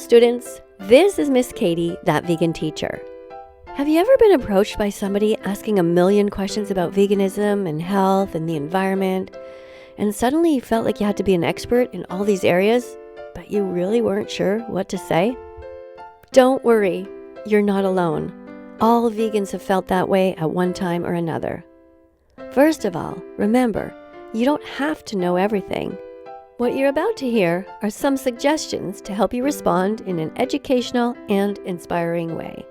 students, this is Miss Kadie, that vegan teacher. Have you ever been approached by somebody asking a million questions about veganism and health and the environment, and suddenly you felt like you had to be an expert in all these areas, but you really weren't sure what to say? Don't worry, you're not alone. All vegans have felt that way at one time or another. First of all, remember, you don't have to know everything. What you're about to hear are some suggestions to help you respond in an educational and inspiring way.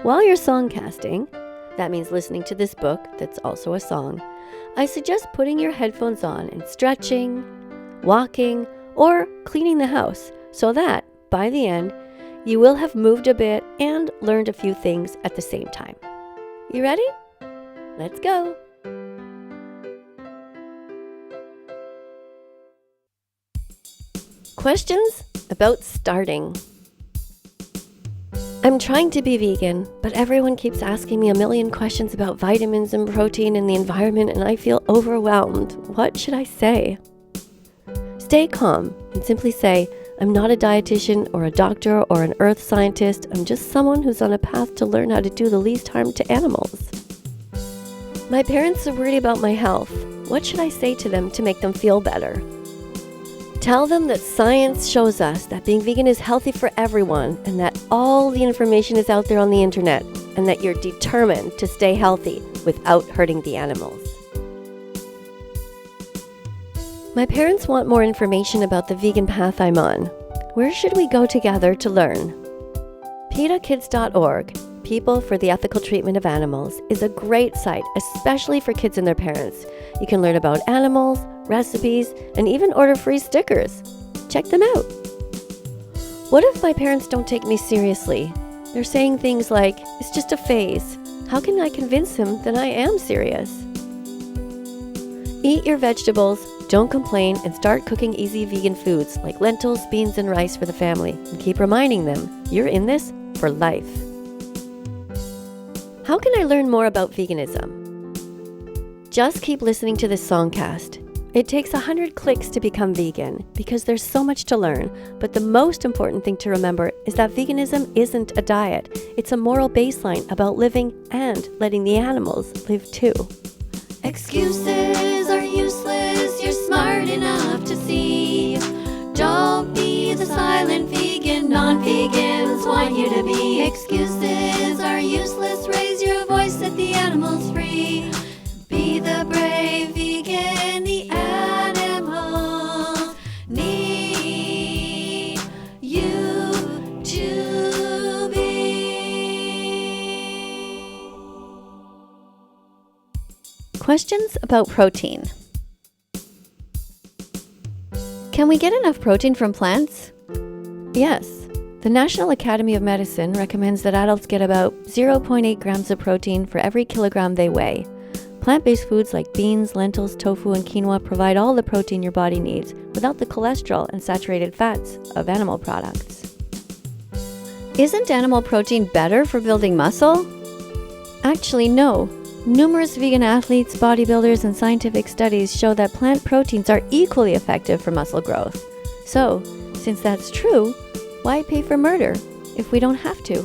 While you're songcasting, that means listening to this book that's also a song, I suggest putting your headphones on and stretching, walking, or cleaning the house so that, by the end, you will have moved a bit and learned a few things at the same time. You ready? Let's go! Questions about starting. I'm trying to be vegan, but everyone keeps asking me a million questions about vitamins and protein and the environment, and I feel overwhelmed. What should I say? Stay calm and simply say, I'm not a dietitian or a doctor or an earth scientist. I'm just someone who's on a path to learn how to do the least harm to animals. My parents are worried about my health. What should I say to them to make them feel better? Tell them that science shows us that being vegan is healthy for everyone and that all the information is out there on the internet and that you're determined to stay healthy without hurting the animals. My parents want more information about the vegan path I'm on. Where should we go together to learn? PETAKids.org, People for the Ethical Treatment of Animals, is a great site, especially for kids and their parents. You can learn about animals, recipes, and even order free stickers. Check them out. What if my parents don't take me seriously? They're saying things like, it's just a phase. How can I convince them that I am serious? Eat your vegetables, don't complain, and start cooking easy vegan foods like lentils, beans, and rice for the family. And keep reminding them, you're in this for life. How can I learn more about veganism? Just keep listening to this Songcast. It takes 100 clicks to become vegan because there's so much to learn, but the most important thing to remember is that veganism isn't a diet. It's a moral baseline about living and letting the animals live too. Excuses are useless, you're smart enough to see. Don't be the silent vegan, non-vegans want you to be. Excuses are useless, raise your voice, set the animals free. Be the brave vegan, the animals need you to be. Questions about protein. Can we get enough protein from plants? Yes. The National Academy of Medicine recommends that adults get about 0.8 grams of protein for every kilogram they weigh. Plant-based foods like beans, lentils, tofu, and quinoa provide all the protein your body needs without the cholesterol and saturated fats of animal products. Isn't animal protein better for building muscle? Actually, no. Numerous vegan athletes, bodybuilders, and scientific studies show that plant proteins are equally effective for muscle growth. So, since that's true, why pay for murder if we don't have to?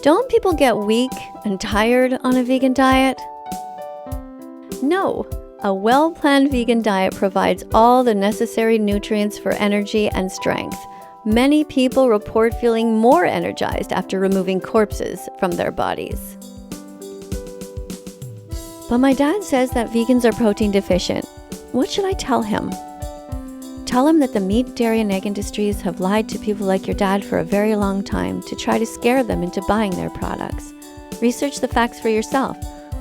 Don't people get weak and tired on a vegan diet? No. A well-planned vegan diet provides all the necessary nutrients for energy and strength. Many people report feeling more energized after removing corpses from their bodies. But my dad says that vegans are protein deficient. What should I tell him? Tell him that the meat, dairy, and egg industries have lied to people like your dad for a very long time to try to scare them into buying their products. Research the facts for yourself,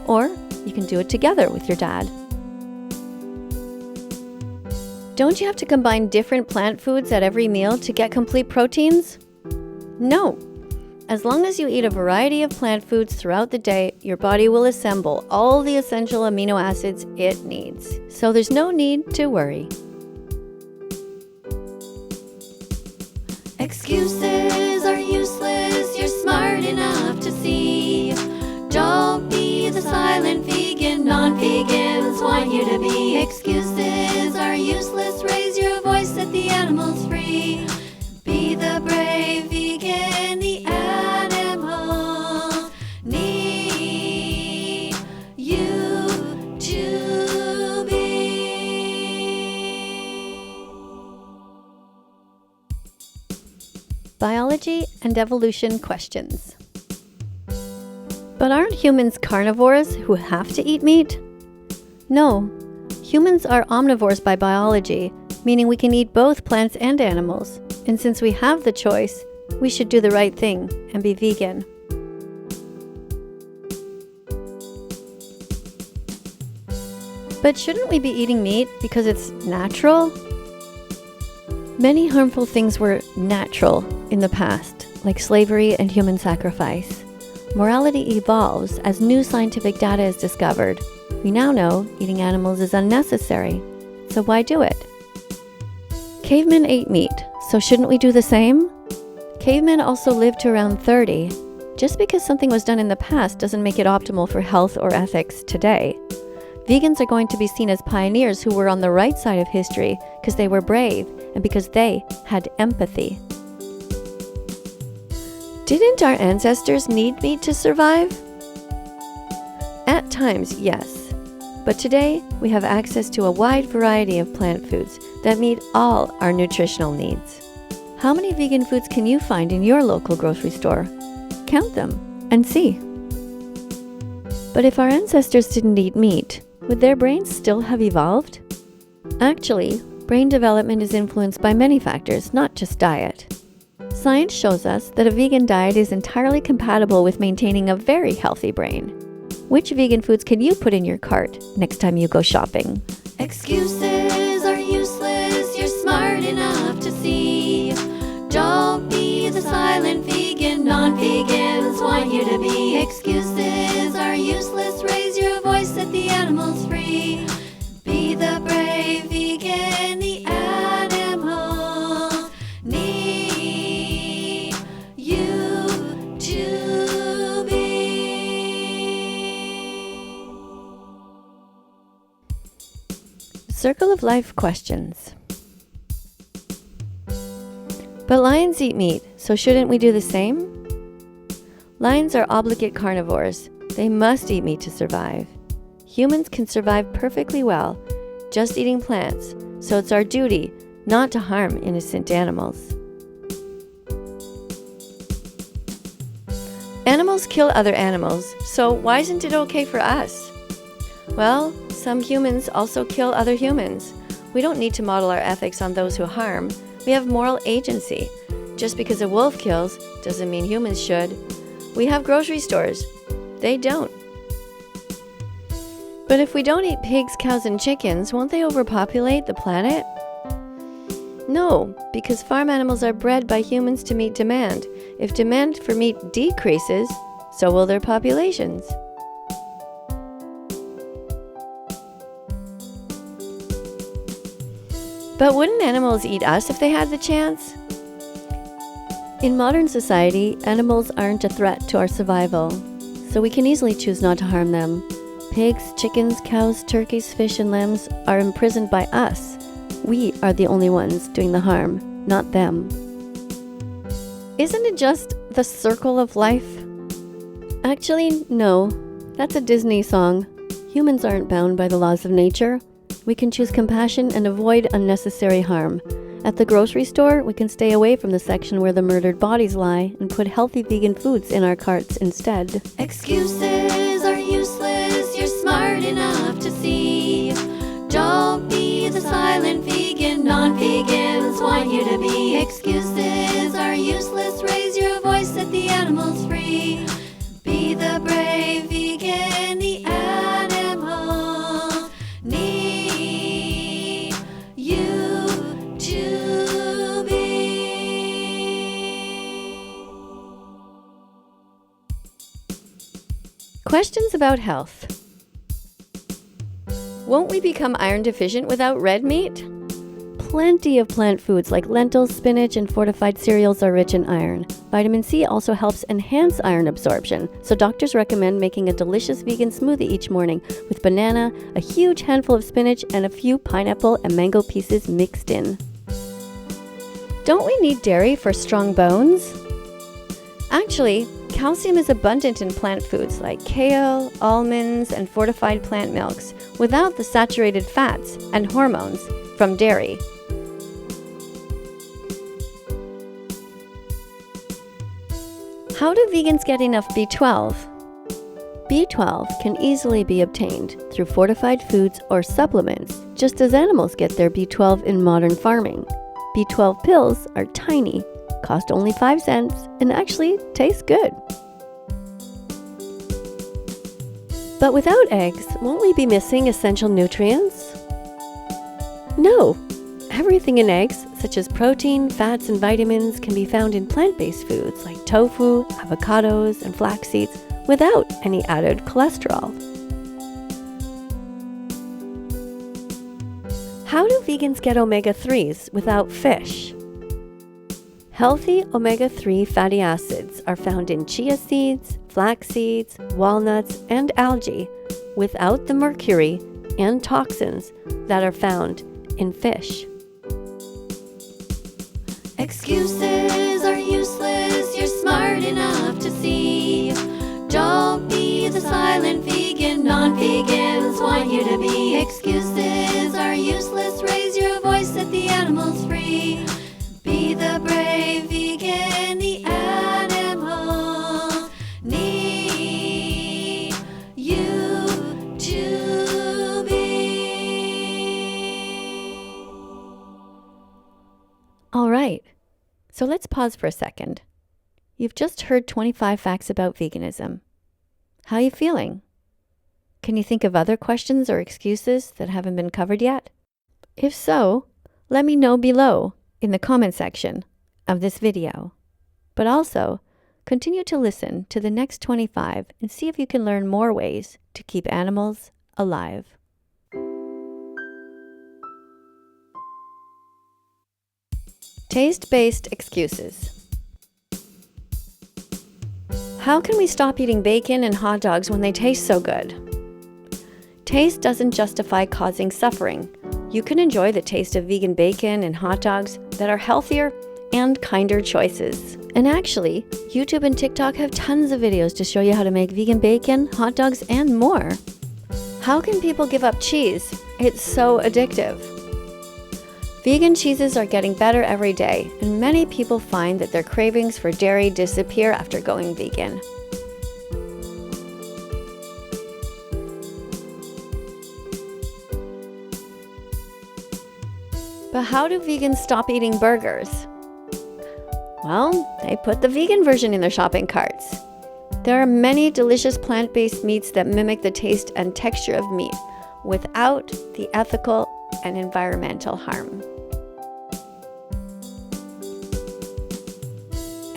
or you can do it together with your dad. Don't you have to combine different plant foods at every meal to get complete proteins? No. As long as you eat a variety of plant foods throughout the day, your body will assemble all the essential amino acids it needs. So there's no need to worry. Excuses are useless, you're smart enough to see. Don't be the silent vegan, non-vegans want you to be. Excuses are useless, raise your voice. biology and evolution questions. But aren't humans carnivores who have to eat meat? No, humans are omnivores by biology, meaning we can eat both plants and animals. And since we have the choice, we should do the right thing and be vegan. But shouldn't we be eating meat because it's natural? Many harmful things were natural in the past, like slavery and human sacrifice. Morality evolves as new scientific data is discovered. We now know eating animals is unnecessary, so why do it? Cavemen ate meat, so shouldn't we do the same? Cavemen also lived to around 30. Just because something was done in the past doesn't make it optimal for health or ethics today. Vegans are going to be seen as pioneers who were on the right side of history because they were brave and because they had empathy. Didn't our ancestors need meat to survive? At times, yes. But today, we have access to a wide variety of plant foods that meet all our nutritional needs. How many vegan foods can you find in your local grocery store? Count them and see. But if our ancestors didn't eat meat, would their brains still have evolved? Actually, brain development is influenced by many factors, not just diet. Science shows us that a vegan diet is entirely compatible with maintaining a very healthy brain. Which vegan foods can you put in your cart next time you go shopping? Excuses are useless, you're smart enough to see. Don't be the silent vegan, non-vegans want you to be. Excuses are useless, raise your voice, set the animals free. Be the brave vegan, the animals need you to be. Circle of life questions. But lions eat meat, so shouldn't we do the same? Lions are obligate carnivores. They must eat meat to survive. Humans can survive perfectly well, just eating plants, so it's our duty not to harm innocent animals. Animals kill other animals, so why isn't it okay for us? Well, some humans also kill other humans. We don't need to model our ethics on those who harm. We have moral agency. Just because a wolf kills doesn't mean humans should. We have grocery stores. They don't. But if we don't eat pigs, cows, and chickens, won't they overpopulate the planet? No, because farm animals are bred by humans to meet demand. If demand for meat decreases, so will their populations. But wouldn't animals eat us if they had the chance? In modern society, animals aren't a threat to our survival, so we can easily choose not to harm them. Pigs, chickens, cows, turkeys, fish, and lambs are imprisoned by us. We are the only ones doing the harm, not them. Isn't it just the circle of life? Actually, no. That's a Disney song. Humans aren't bound by the laws of nature. We can choose compassion and avoid unnecessary harm. At the grocery store, we can stay away from the section where the murdered bodies lie and put healthy vegan foods in our carts instead. Excuses are useless, you're smart enough to see. Don't be the silent vegan, non-vegans want you to be. Excuses are useless, raise your voice, set the animals free. Be the brave vegan, the animals need you to be. Questions about health. Won't we become iron deficient without red meat? Plenty of plant foods like lentils, spinach, and fortified cereals are rich in iron. Vitamin C also helps enhance iron absorption, so doctors recommend making a delicious vegan smoothie each morning with banana, a huge handful of spinach, and a few pineapple and mango pieces mixed in. Don't we need dairy for strong bones? Actually, calcium is abundant in plant foods like kale, almonds, and fortified plant milks, without the saturated fats and hormones from dairy. How do vegans get enough B12? B12 can easily be obtained through fortified foods or supplements, just as animals get their B12 in modern farming. B12 pills are tiny, cost only 5 cents, and actually taste good. But without eggs, won't we be missing essential nutrients? No. Everything in eggs, such as protein, fats, and vitamins, can be found in plant-based foods like tofu, avocados, and flax seeds without any added cholesterol. How do vegans get omega-3s without fish? Healthy omega-3 fatty acids are found in chia seeds, flax seeds, walnuts, and algae without the mercury and toxins that are found in fish. Excuses are useless, you're smart enough to see. Don't be the silent vegan, non-vegans want you to be. Excuses are useless, raise your voice, set the animals free. Be the brave vegan, the animals need you to be. All right, so let's pause for a second. You've just heard 25 facts about veganism. How are you feeling? Can you think of other questions or excuses that haven't been covered yet? If so, let me know below in the comment section of this video. But also, continue to listen to the next 25 and see if you can learn more ways to keep animals alive. Taste-based excuses. How can we stop eating bacon and hot dogs when they taste so good? Taste doesn't justify causing suffering. You can enjoy the taste of vegan bacon and hot dogs that are healthier and kinder choices. And actually, YouTube and TikTok have tons of videos to show you how to make vegan bacon, hot dogs, and more. How can people give up cheese? It's so addictive. Vegan cheeses are getting better every day, and many people find that their cravings for dairy disappear after going vegan. But how do vegans stop eating burgers? Well, they put the vegan version in their shopping carts. There are many delicious plant-based meats that mimic the taste and texture of meat without the ethical and environmental harm.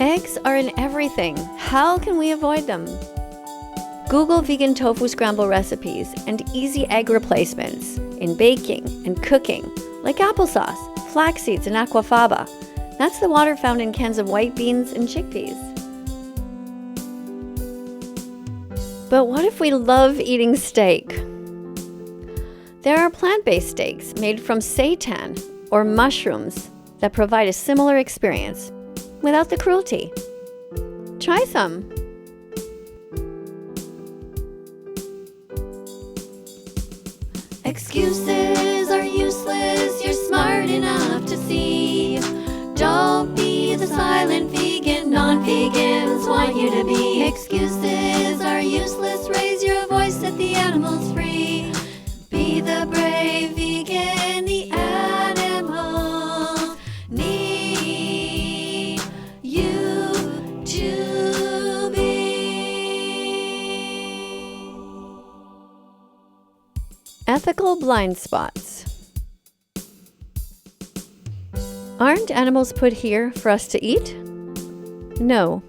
Eggs are in everything. How can we avoid them? Google vegan tofu scramble recipes and easy egg replacements in baking and cooking, like applesauce, flax seeds, and aquafaba. That's the water found in cans of white beans and chickpeas. But what if we love eating steak? There are plant-based steaks made from seitan or mushrooms that provide a similar experience without the cruelty. Try some. Excuses are useless, you're smart enough to see. Don't be the silent vegan, non-vegans want you to be. Excuses are useless, raise your voice, set the animals free. Be the brave vegan, the animals need you to be. Ethical blind spots. Aren't animals put here for us to eat? No.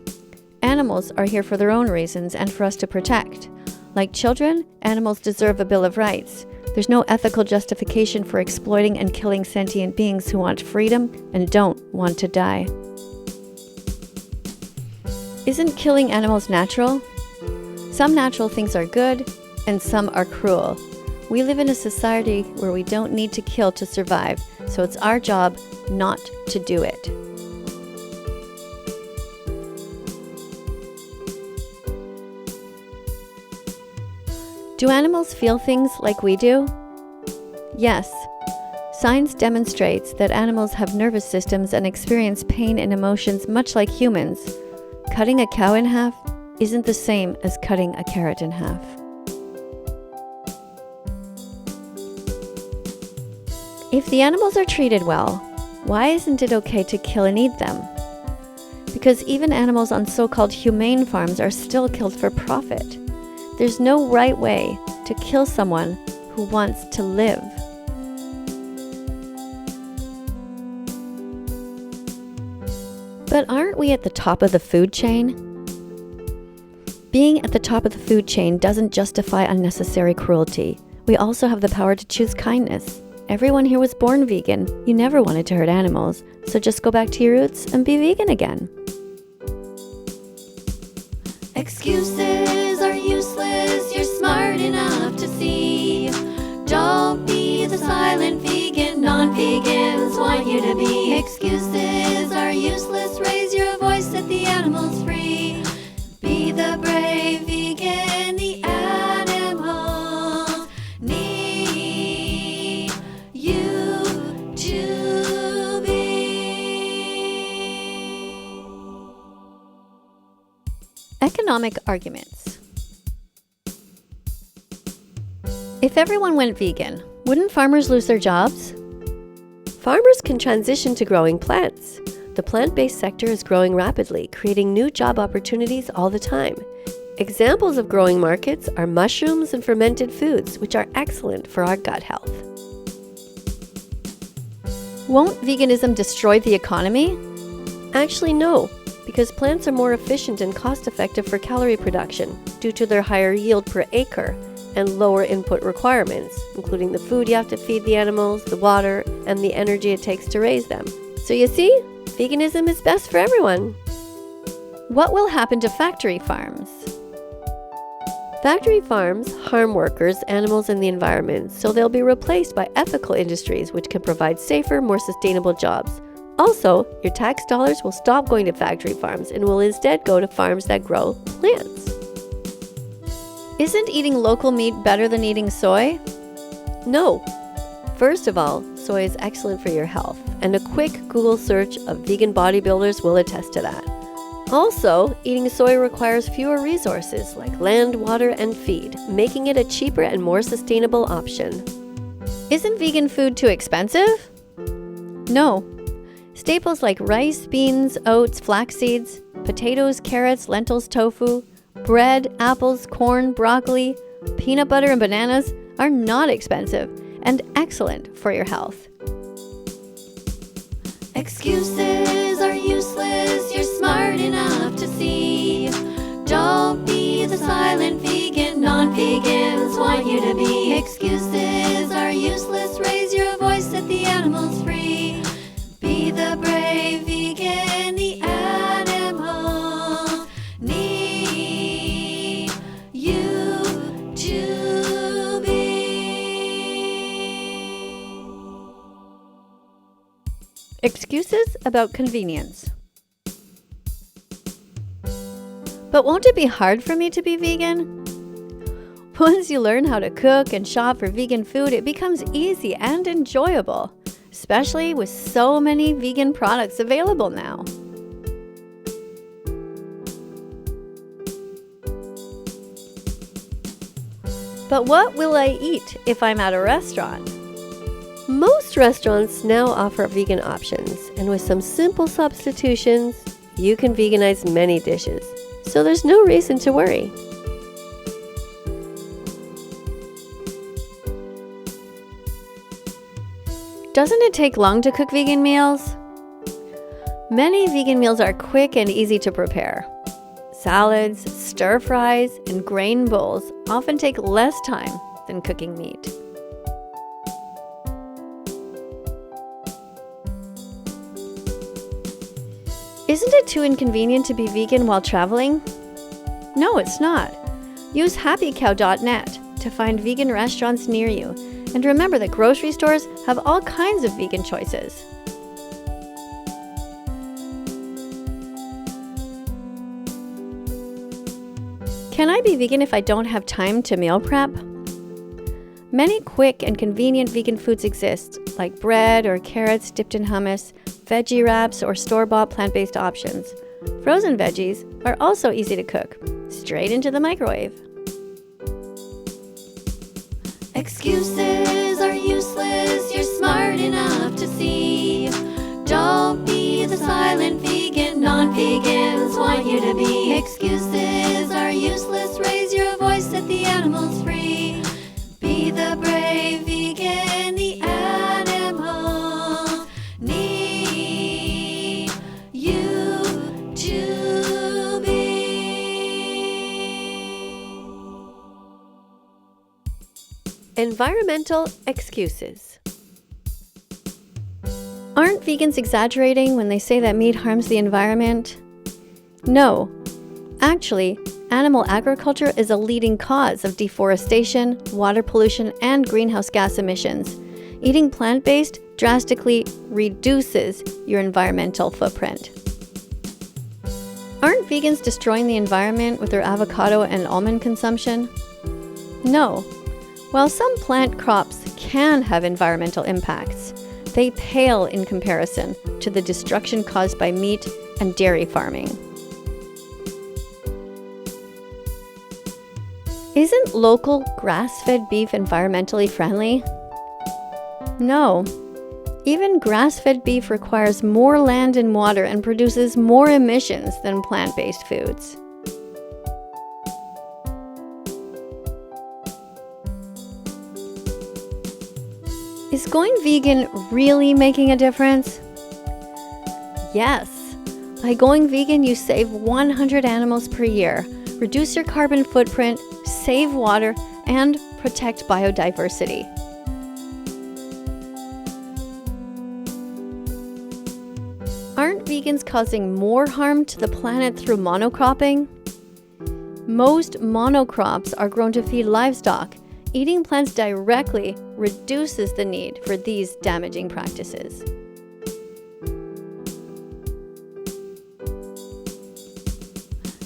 Animals are here for their own reasons and for us to protect. Like children, animals deserve a Bill of Rights. There's no ethical justification for exploiting and killing sentient beings who want freedom and don't want to die. Isn't killing animals natural? Some natural things are good and some are cruel. We live in a society where we don't need to kill to survive, so it's our job not to do it. Do animals feel things like we do? Yes. Science demonstrates that animals have nervous systems and experience pain and emotions much like humans. cutting a cow in half isn't the same as cutting a carrot in half. If the animals are treated well, why isn't it okay to kill and eat them? Because even animals on so-called humane farms are still killed for profit. There's no right way to kill someone who wants to live. But aren't we at the top of the food chain? Being at the top of the food chain doesn't justify unnecessary cruelty. We also have the power to choose kindness. Everyone here was born vegan. You never wanted to hurt animals, so just go back to your roots and be vegan again. Excuses are useless, you're smart enough to see. Don't be the silent vegan, non-vegans want you to be. Excuses are useless, raise your voice, set the animals free. Be the brave vegan, the animals need you to be. Economic arguments. If everyone went vegan, wouldn't farmers lose their jobs? Farmers can transition to growing plants. The plant-based sector is growing rapidly, creating new job opportunities all the time. Examples of growing markets are mushrooms and fermented foods, which are excellent for our gut health. Won't veganism destroy the economy? Actually, no, because plants are more efficient and cost-effective for calorie production due to their higher yield per acre and lower input requirements, including the food you have to feed the animals, the water, and the energy it takes to raise them. So you see, veganism is best for everyone. What will happen to factory farms? Factory farms harm workers, animals, and the environment, so they'll be replaced by ethical industries which can provide safer, more sustainable jobs. Also, your tax dollars will stop going to factory farms and will instead go to farms that grow plants. Isn't eating local meat better than eating soy? No. First of all, soy is excellent for your health, and a quick Google search of vegan bodybuilders will attest to that. Also, eating soy requires fewer resources like land, water, and feed, making it a cheaper and more sustainable option. Isn't vegan food too expensive? No. Staples like rice, beans, oats, flax seeds, potatoes, carrots, lentils, tofu, bread, apples, corn, broccoli, peanut butter, and bananas are not expensive and excellent for your health. Excuses are useless, you're smart enough to see. Don't be the silent vegan, non-vegans want you to be. Excuses are useless, raise your voice, set the animals free. Be the brave vegan, the animals need you to be. Excuses about convenience. But won't it be hard for me to be vegan? Once you learn how to cook and shop for vegan food, it becomes easy and enjoyable, especially with so many vegan products available now. But what will I eat if I'm at a restaurant? Most restaurants now offer vegan options, and with some simple substitutions, you can veganize many dishes. So there's no reason to worry. Doesn't it take long to cook vegan meals? Many vegan meals are quick and easy to prepare. Salads, stir fries, and grain bowls often take less time than cooking meat. Isn't it too inconvenient to be vegan while traveling? No, it's not. Use happycow.net to find vegan restaurants near you. And remember that grocery stores have all kinds of vegan choices. Can I be vegan if I don't have time to meal prep? Many quick and convenient vegan foods exist, like bread or carrots dipped in hummus, veggie wraps, or store-bought plant-based options. Frozen veggies are also easy to cook, straight into the microwave. Excuses are useless, you're smart enough to see. Don't be the silent vegan, non-vegans want you to be. Excuses are useless, raise your voice, set the animals free. Be the brave vegan, the animals need you to be. Environmental excuses. Aren't vegans exaggerating when they say that meat harms the environment? No. Actually, animal agriculture is a leading cause of deforestation, water pollution, and greenhouse gas emissions. Eating plant-based drastically reduces your environmental footprint. Aren't vegans destroying the environment with their avocado and almond consumption? No. While some plant crops can have environmental impacts, they pale in comparison to the destruction caused by meat and dairy farming. Isn't local grass-fed beef environmentally friendly? No. Even grass-fed beef requires more land and water and produces more emissions than plant-based foods. Is going vegan really making a difference? Yes. By going vegan, you save 100 animals per year, reduce your carbon footprint, save water, and protect biodiversity. Aren't vegans causing more harm to the planet through monocropping? Most monocrops are grown to feed livestock. Eating plants directly reduces the need for these damaging practices.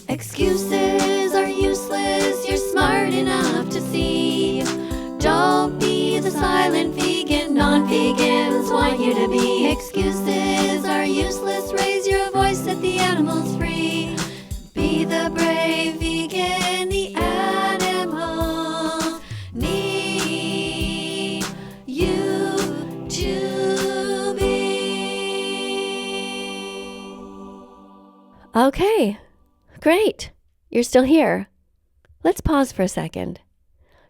Excuses are useless, you're smart enough to see. Don't be the silent vegan, non-vegans want you to be. Excuses are useless, raise your voice, set the animals free. Be the brave vegan, the animals need you to be. Okay, great. You're still here. Let's pause for a second.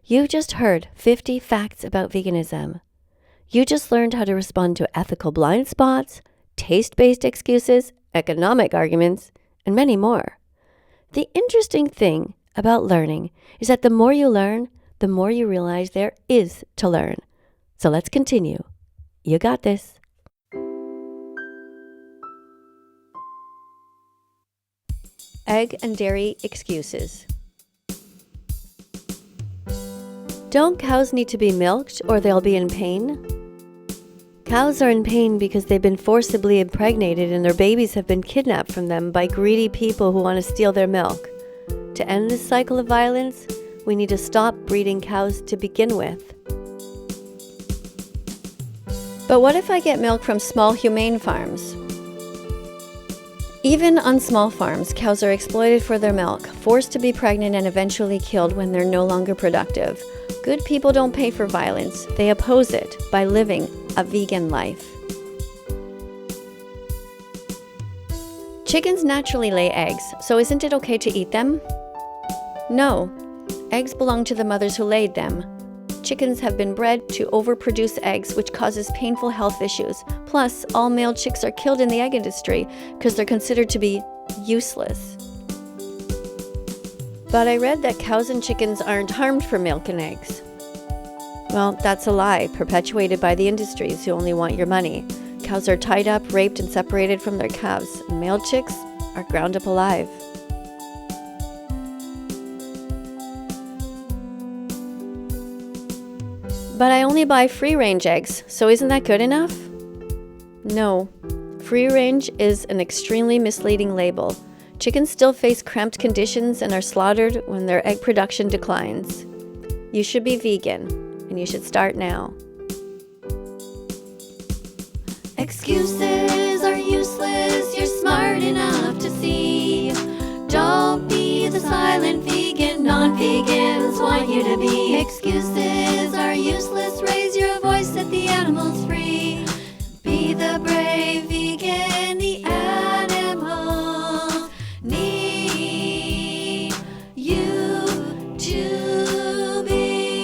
You just heard 50 facts about veganism. You just learned how to respond to ethical blind spots, taste-based excuses, economic arguments, and many more. The interesting thing about learning is that the more you learn, the more you realize there is to learn. So let's continue. You got this. Egg and dairy excuses. Don't cows need to be milked or they'll be in pain? Cows are in pain because they've been forcibly impregnated and their babies have been kidnapped from them by greedy people who want to steal their milk. To end this cycle of violence, we need to stop breeding cows to begin with. But what if I get milk from small humane farms? Even on small farms, cows are exploited for their milk, forced to be pregnant and eventually killed when they're no longer productive. Good people don't pay for violence, they oppose it by living a vegan life. Chickens naturally lay eggs, so isn't it okay to eat them? No. Eggs belong to the mothers who laid them. Chickens have been bred to overproduce eggs, which causes painful health issues. Plus, all male chicks are killed in the egg industry because they're considered to be useless. But I read that cows and chickens aren't harmed for milk and eggs. Well, that's a lie, perpetuated by the industries who only want your money. Cows are tied up, raped, and separated from their calves, and male chicks are ground up alive. But I only buy free-range eggs, so isn't that good enough? No. Free-range is an extremely misleading label. Chickens still face cramped conditions and are slaughtered when their egg production declines. You should be vegan, and you should start now. Excuses are useless, you're smart enough to see. you to be. Excuses are useless, raise your voice, set the animals free. Be the brave vegan, the animals need you to be.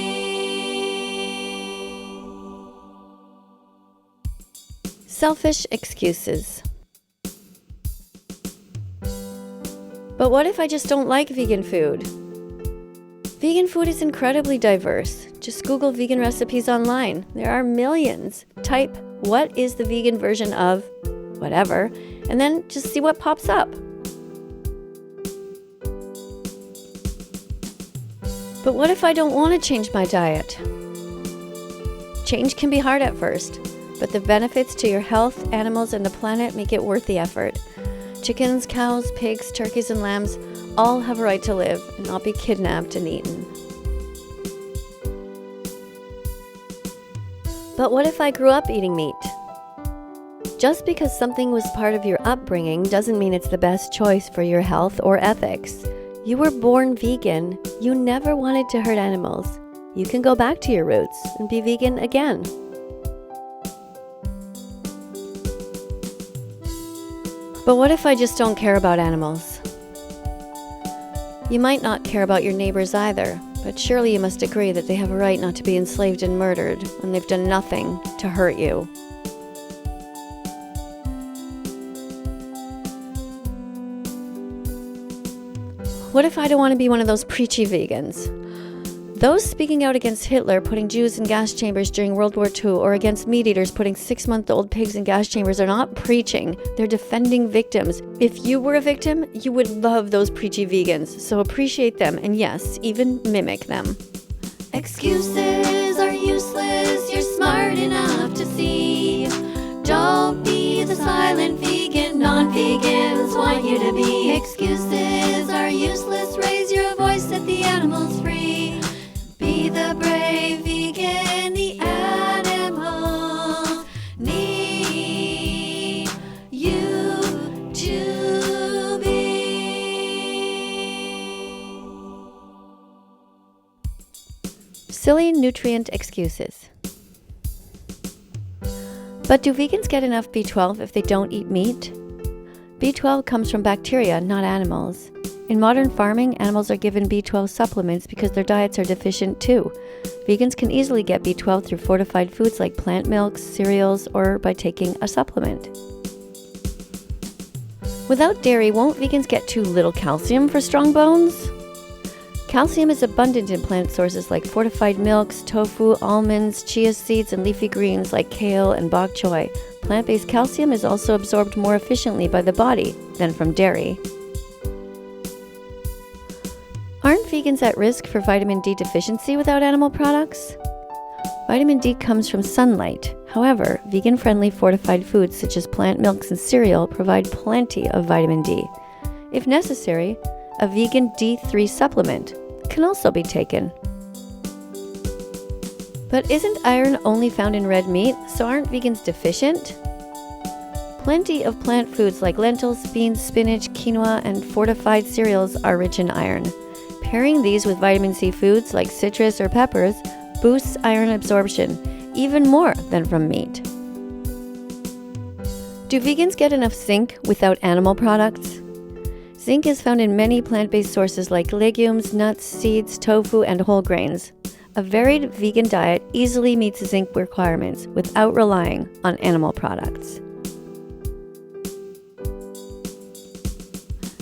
Selfish excuses. But what if I just don't like vegan food? Vegan food is incredibly diverse. Just Google vegan recipes online. There are millions. Type, what is the vegan version of whatever, and then just see what pops up. But what if I don't want to change my diet? Change can be hard at first, but the benefits to your health, animals, and the planet make it worth the effort. Chickens, cows, pigs, turkeys, and lambs all have a right to live and not be kidnapped and eaten. But what if I grew up eating meat? Just because something was part of your upbringing doesn't mean it's the best choice for your health or ethics. You were born vegan. You never wanted to hurt animals. You can go back to your roots and be vegan again. But what if I just don't care about animals? You might not care about your neighbors either, but surely you must agree that they have a right not to be enslaved and murdered when they've done nothing to hurt you. What if I don't want to be one of those preachy vegans? Those speaking out against Hitler putting Jews in gas chambers during World War II or against meat eaters putting 6-month-old pigs in gas chambers are not preaching. They're defending victims. If you were a victim, you would love those preachy vegans. So appreciate them and yes, even mimic them. Excuses are useless, you're smart enough to see. Don't be the silent vegan, non-vegans want you to be. Excuses are useless, raise your voice, set the animals free. Be the brave vegan, the animals need you to be. Silly nutrient excuses. But do vegans get enough B12 if they don't eat meat? B12 comes from bacteria, not animals. In modern farming, animals are given B12 supplements because their diets are deficient too. Vegans can easily get B12 through fortified foods like plant milks, cereals, or by taking a supplement. Without dairy, won't vegans get too little calcium for strong bones? Calcium is abundant in plant sources like fortified milks, tofu, almonds, chia seeds, and leafy greens like kale and bok choy. Plant-based calcium is also absorbed more efficiently by the body than from dairy. Aren't vegans at risk for vitamin D deficiency without animal products? Vitamin D comes from sunlight. However, vegan-friendly fortified foods such as plant milks and cereal provide plenty of vitamin D. If necessary, a vegan D3 supplement can also be taken. But isn't iron only found in red meat, so aren't vegans deficient? Plenty of plant foods like lentils, beans, spinach, quinoa, and fortified cereals are rich in iron. Pairing these with vitamin C foods like citrus or peppers boosts iron absorption, even more than from meat. Do vegans get enough zinc without animal products? Zinc is found in many plant-based sources like legumes, nuts, seeds, tofu, and whole grains. A varied vegan diet easily meets zinc requirements without relying on animal products.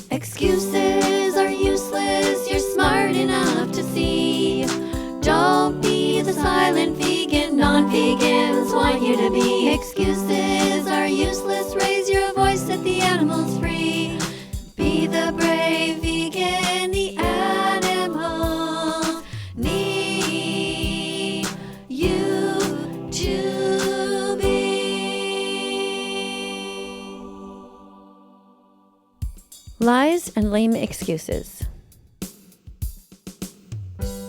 Excuses are useless, you're smart enough to see. Don't be the silent vegan, non-vegans want you to be. Excuses are useless, raise your voice, set the animals free. Be the brave vegan, the animals need you to be. Lies and lame excuses.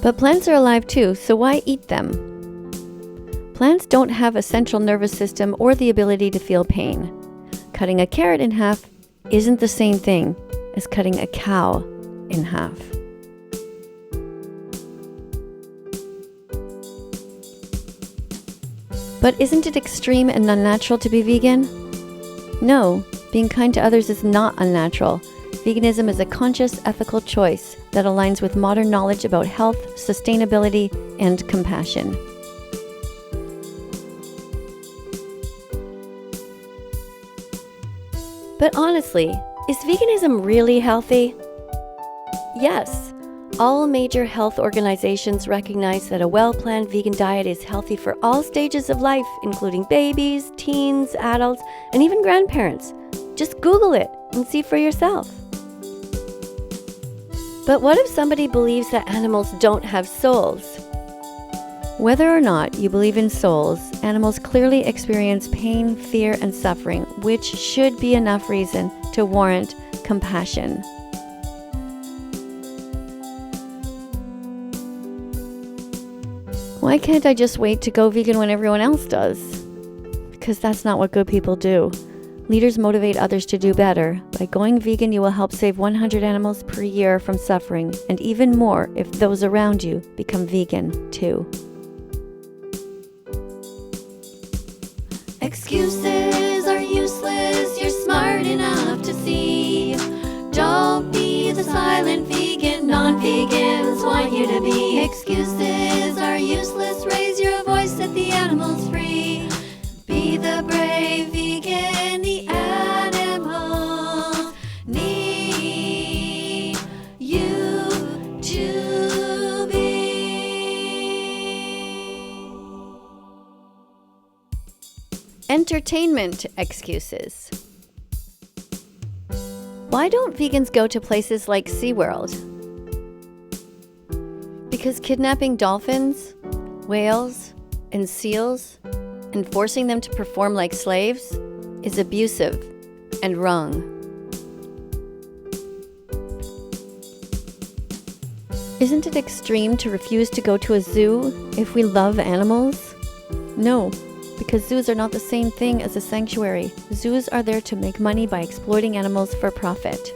But plants are alive too, so why eat them? Plants don't have a central nervous system or the ability to feel pain. Cutting a carrot in half isn't the same thing as cutting a cow in half. But isn't it extreme and unnatural to be vegan? No, being kind to others is not unnatural. Veganism is a conscious, ethical choice that aligns with modern knowledge about health, sustainability, and compassion. But honestly, is veganism really healthy? Yes. All major health organizations recognize that a well-planned vegan diet is healthy for all stages of life, including babies, teens, adults, and even grandparents. Just Google it and see for yourself. But what if somebody believes that animals don't have souls? Whether or not you believe in souls, animals clearly experience pain, fear, and suffering, which should be enough reason to warrant compassion. Why can't I just wait to go vegan when everyone else does? Because that's not what good people do. Leaders motivate others to do better. By going vegan, you will help save 100 animals per year from suffering, and even more if those around you become vegan too. Excuses are useless, you're smart enough to see. Don't be the silent vegan, non-vegans want you to be. Excuses are useless, raise your voice, set the animals free. Be the brave vegan, the animals need you to be. Entertainment excuses. Why don't vegans go to places like SeaWorld? Because kidnapping dolphins, whales, and seals and forcing them to perform like slaves is abusive and wrong. Isn't it extreme to refuse to go to a zoo if we love animals? No. Because zoos are not the same thing as a sanctuary. Zoos are there to make money by exploiting animals for profit.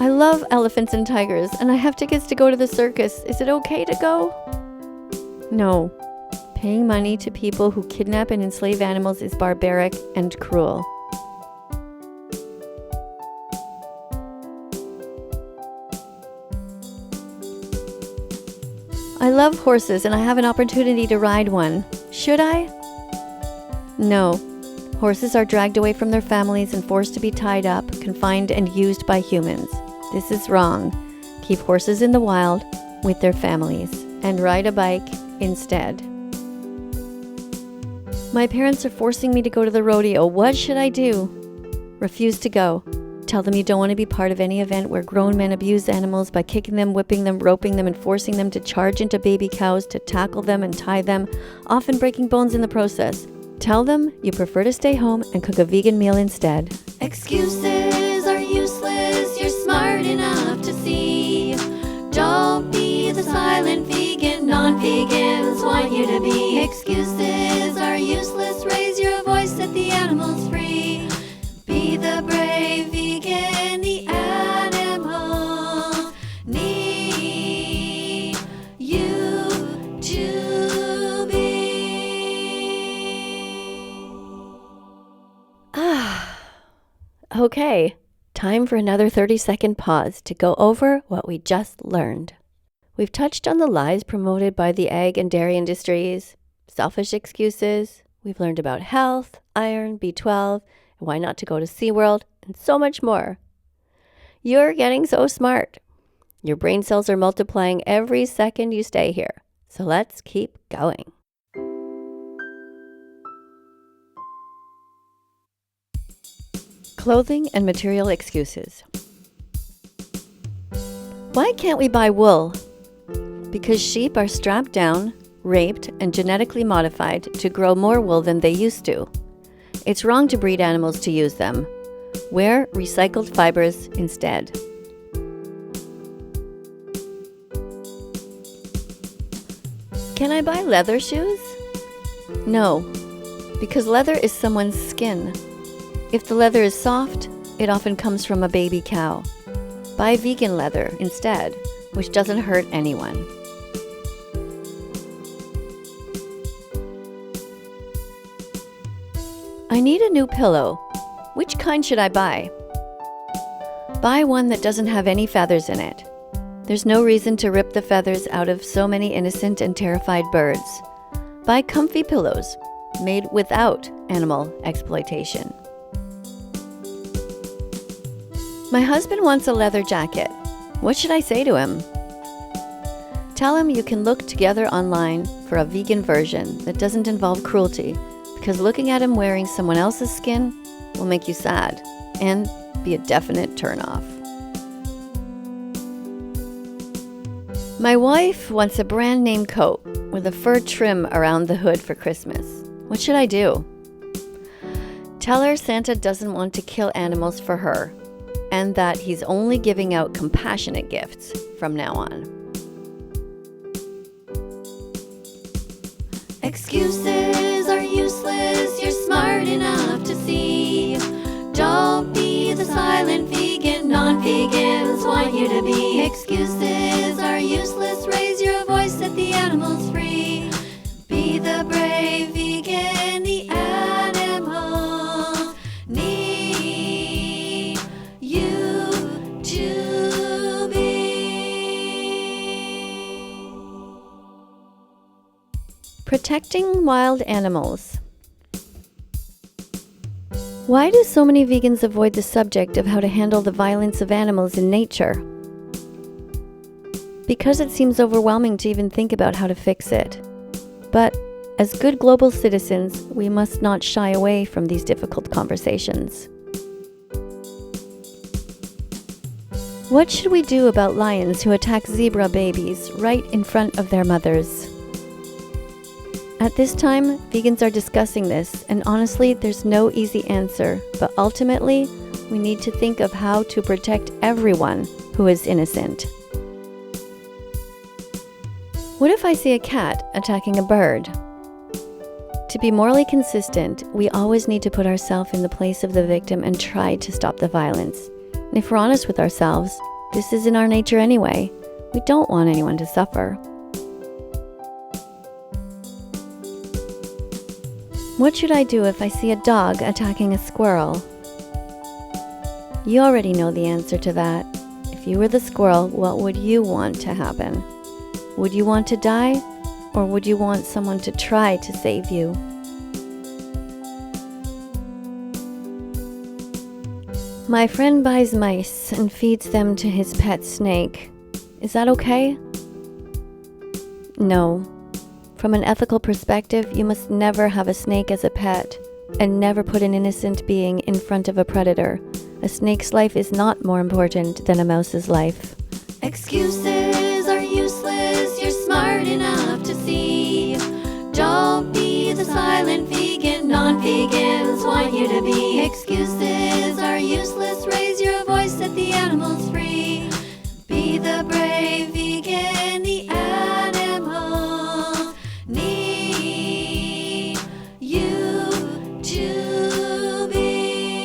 I love elephants and tigers, and I have tickets to go to the circus. Is it okay to go? No. Paying money to people who kidnap and enslave animals is barbaric and cruel. I love horses and I have an opportunity to ride one. Should I? No. Horses are dragged away from their families and forced to be tied up, confined, and used by humans. This is wrong. Keep horses in the wild with their families and ride a bike instead. My parents are forcing me to go to the rodeo. What should I do? Refuse to go. Tell them you don't want to be part of any event where grown men abuse animals by kicking them, whipping them, roping them, and forcing them to charge into baby cows, to tackle them and tie them, often breaking bones in the process. Tell them you prefer to stay home and cook a vegan meal instead. Excuses are useless, you're smart enough to see. Don't be the silent vegan, non-vegans want you to be. Excuses are useless, raise your voice, set the animals free. Be the brave vegan, the animals need you to be. Okay, time for another 30-second pause to go over what we just learned. We've touched on the lies promoted by the egg and dairy industries, selfish excuses. We've learned about health, iron, B12, and why not to go to SeaWorld, and so much more. You're getting so smart. Your brain cells are multiplying every second you stay here. So let's keep going. Clothing and material excuses. Why can't we buy wool? Because sheep are strapped down, raped, and genetically modified to grow more wool than they used to. It's wrong to breed animals to use them. Wear recycled fibers instead. Can I buy leather shoes? No, because leather is someone's skin. If the leather is soft, it often comes from a baby cow. Buy vegan leather instead, which doesn't hurt anyone. I need a new pillow. Which kind should I buy? Buy one that doesn't have any feathers in it. There's no reason to rip the feathers out of so many innocent and terrified birds. Buy comfy pillows made without animal exploitation. My husband wants a leather jacket. What should I say to him? Tell him you can look together online for a vegan version that doesn't involve cruelty, because looking at him wearing someone else's skin will make you sad and be a definite turnoff. My wife wants a brand name coat with a fur trim around the hood for Christmas. What should I do? Tell her Santa doesn't want to kill animals for her, and that he's only giving out compassionate gifts from now on. Excuses are useless, you're smart enough to see. Don't be the silent vegan, non-vegans want you to be. Excuses are useless, raise your voice, set the animals free. Be the brave vegan, the animals need you to be. Protecting wild animals. Why do so many vegans avoid the subject of how to handle the violence of animals in nature? Because it seems overwhelming to even think about how to fix it. But as good global citizens, we must not shy away from these difficult conversations. What should we do about lions who attack zebra babies right in front of their mothers? At this time, vegans are discussing this, and honestly, there's no easy answer, but ultimately, we need to think of how to protect everyone who is innocent. What if I see a cat attacking a bird? To be morally consistent, we always need to put ourselves in the place of the victim and try to stop the violence. And if we're honest with ourselves, this is in our nature anyway. We don't want anyone to suffer. What should I do if I see a dog attacking a squirrel? You already know the answer to that. If you were the squirrel, what would you want to happen? Would you want to die, or would you want someone to try to save you? My friend buys mice and feeds them to his pet snake. Is that okay? No. From an ethical perspective, you must never have a snake as a pet, and never put an innocent being in front of a predator. A snake's life is not more important than a mouse's life. Excuses are useless, you're smart enough to see. Don't be the silent vegan, non-vegans want you to be. Excuses are useless, raise your voice, set the animals free. Be the brave vegan, the animals need you to be.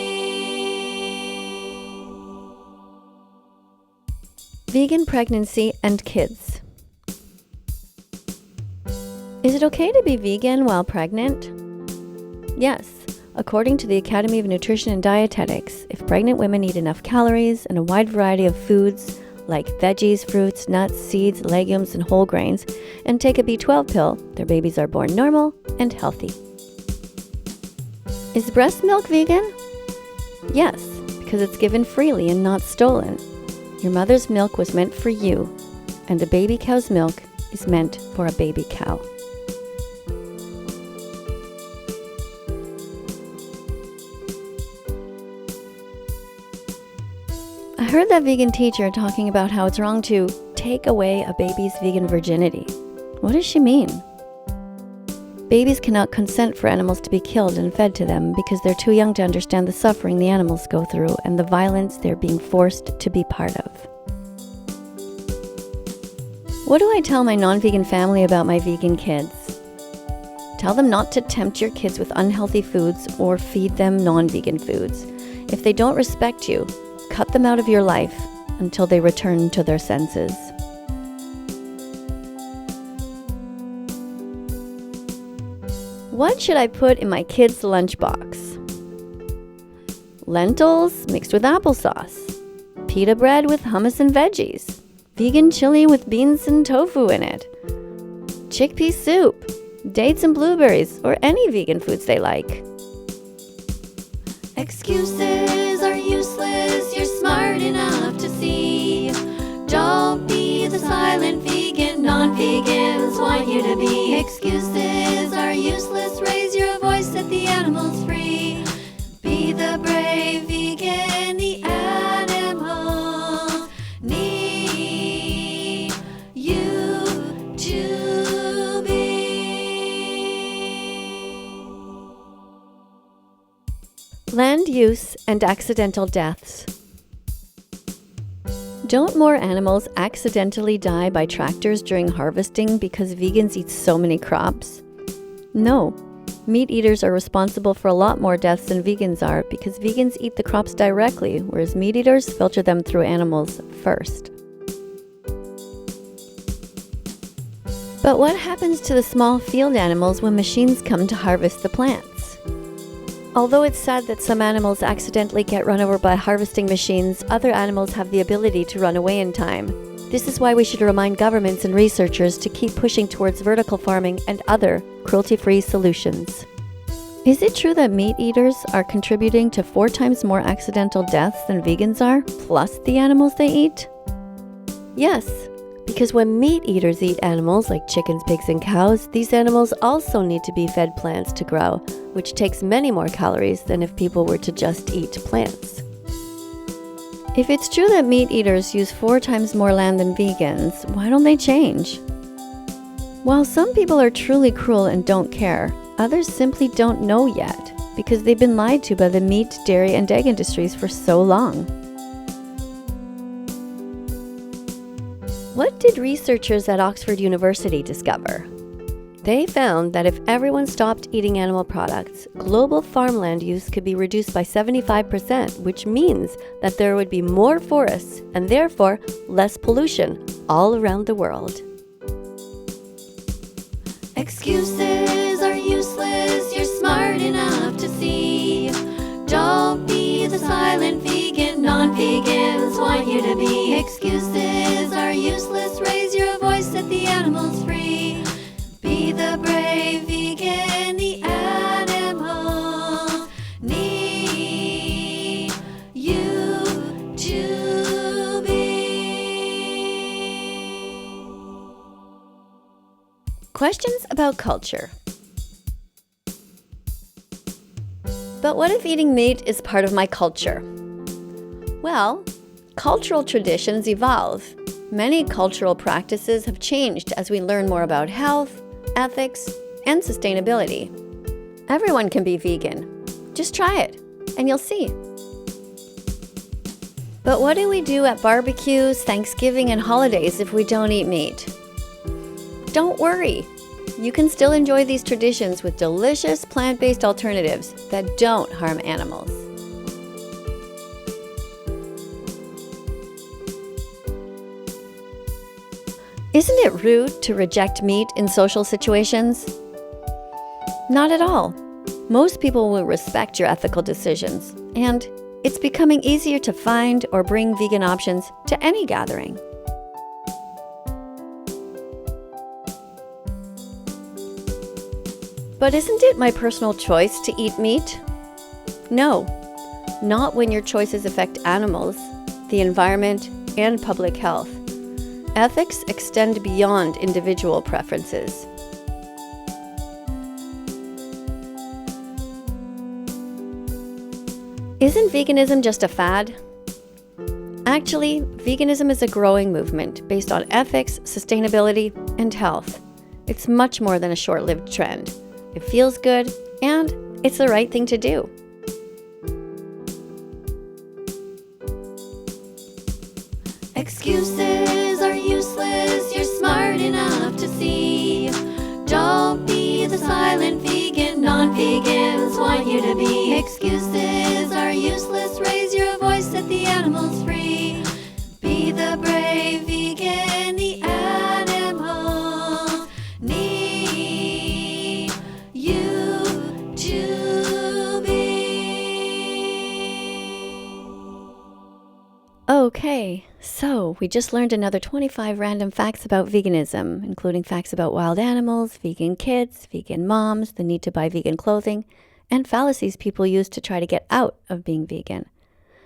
Vegan pregnancy and kids. Is it okay to be vegan while pregnant? Yes. According to the Academy of Nutrition and Dietetics, if pregnant women eat enough calories and a wide variety of foods like veggies, fruits, nuts, seeds, legumes, and whole grains, and take a B12 pill, their babies are born normal and healthy. Is breast milk vegan? Yes, because it's given freely and not stolen. Your mother's milk was meant for you, and a baby cow's milk is meant for a baby cow. I heard that vegan teacher talking about how it's wrong to take away a baby's vegan virginity. What does she mean? Babies cannot consent for animals to be killed and fed to them because they're too young to understand the suffering the animals go through and the violence they're being forced to be part of. What do I tell my non-vegan family about my vegan kids? Tell them not to tempt your kids with unhealthy foods or feed them non-vegan foods. If they don't respect you, cut them out of your life until they return to their senses. What should I put in my kids' lunchbox? Lentils mixed with applesauce, pita bread with hummus and veggies, vegan chili with beans and tofu in it, chickpea soup, dates and blueberries, or any vegan foods they like. Excuses are useless, you're smart enough to see. Don't be the silent vegan, non-vegans want you to be. Excuses are useless, raise your voice, set the animals free. Be the brave vegan, the animals need you to be. Land use and accidental deaths. Don't more animals accidentally die by tractors during harvesting because vegans eat so many crops? No. Meat eaters are responsible for a lot more deaths than vegans are because vegans eat the crops directly, whereas meat eaters filter them through animals first. But what happens to the small field animals when machines come to harvest the plants? Although it's sad that some animals accidentally get run over by harvesting machines, other animals have the ability to run away in time. This is why we should remind governments and researchers to keep pushing towards vertical farming and other cruelty-free solutions. Is it true that meat eaters are contributing to 4 times more accidental deaths than vegans are, plus the animals they eat? Yes, because when meat eaters eat animals like chickens, pigs, and cows, these animals also need to be fed plants to grow, which takes many more calories than if people were to just eat plants. If it's true that meat eaters use 4 times more land than vegans, why don't they change? While some people are truly cruel and don't care, others simply don't know yet because they've been lied to by the meat, dairy, and egg industries for so long. What did researchers at Oxford University discover? They found that if everyone stopped eating animal products, global farmland use could be reduced by 75%, which means that there would be more forests and therefore less pollution all around the world. Excuses are useless, you're smart enough to see. Don't be the silent vegan, non-vegans want you to be. Excuses are useless, raise your voice, set the animals free. Be the brave vegan, the animals need you to be. Questions about culture. But what if eating meat is part of my culture? Well, cultural traditions evolve. Many cultural practices have changed as we learn more about health, ethics, and sustainability. Everyone can be vegan. Just try it, and you'll see. But what do we do at barbecues, Thanksgiving, and holidays if we don't eat meat? Don't worry. You can still enjoy these traditions with delicious plant-based alternatives that don't harm animals. Isn't it rude to reject meat in social situations? Not at all. Most people will respect your ethical decisions, and it's becoming easier to find or bring vegan options to any gathering. But isn't it my personal choice to eat meat? No, not when your choices affect animals, the environment, and public health. Ethics extend beyond individual preferences. Isn't veganism just a fad? Actually, veganism is a growing movement based on ethics, sustainability, and health. It's much more than a short-lived trend. It feels good, and it's the right thing to do. Excuses are useless, you're smart enough to see. Don't be the silent vegan, non-vegans want you to be. Excuses are useless, raise your voice, set the animals free. Be Okay, so we just learned another 25 random facts about veganism, including facts about wild animals, vegan kids, vegan moms, the need to buy vegan clothing, and fallacies people use to try to get out of being vegan.